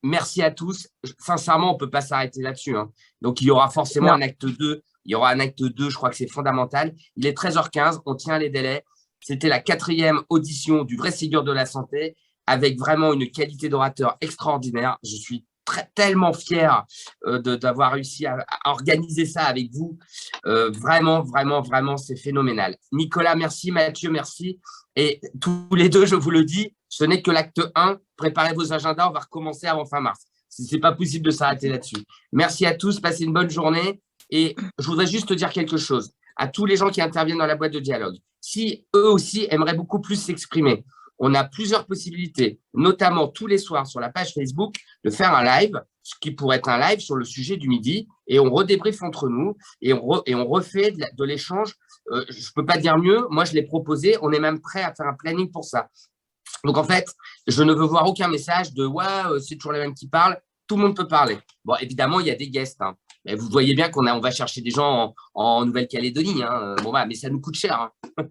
merci à tous. Sincèrement, on ne peut pas s'arrêter là-dessus. Hein. Donc, il y aura forcément un acte 2. Il y aura un acte 2. Je crois que c'est fondamental. Il est 13h15. On tient les délais. C'était la 4e audition du vrai Ségur de la santé avec vraiment une qualité d'orateur extraordinaire. Je suis tellement fier d'avoir réussi à organiser ça avec vous. Vraiment, c'est phénoménal. Nicolas, merci. Mathieu, merci. Et tous les deux, je vous le dis, ce n'est que l'acte 1. Préparez vos agendas, on va recommencer avant fin mars. Ce n'est pas possible de s'arrêter là-dessus. Merci à tous, passez une bonne journée. Et je voudrais juste te dire quelque chose à tous les gens qui interviennent dans la boîte de dialogue. Si eux aussi aimeraient beaucoup plus s'exprimer, on a plusieurs possibilités, notamment tous les soirs sur la page Facebook, de faire un live, ce qui pourrait être un live sur le sujet du midi, et on redébriefe entre nous, et on refait de l'échange. Je ne peux pas dire mieux, moi je l'ai proposé, on est même prêt à faire un planning pour ça. Donc, en fait, je ne veux voir aucun message de « ouais, c'est toujours les mêmes qui parlent ». Tout le monde peut parler. Bon, évidemment, il y a des guests. Hein. Mais vous voyez bien on va chercher des gens en Nouvelle-Calédonie. Hein. Bon, mais ça nous coûte cher. Hein.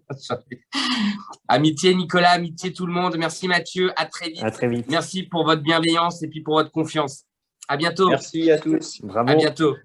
Amitié, Nicolas, amitié, tout le monde. Merci, Mathieu. À très vite. À très vite. Merci pour votre bienveillance et puis pour votre confiance. À bientôt. Merci à tous. Bravo. À bientôt.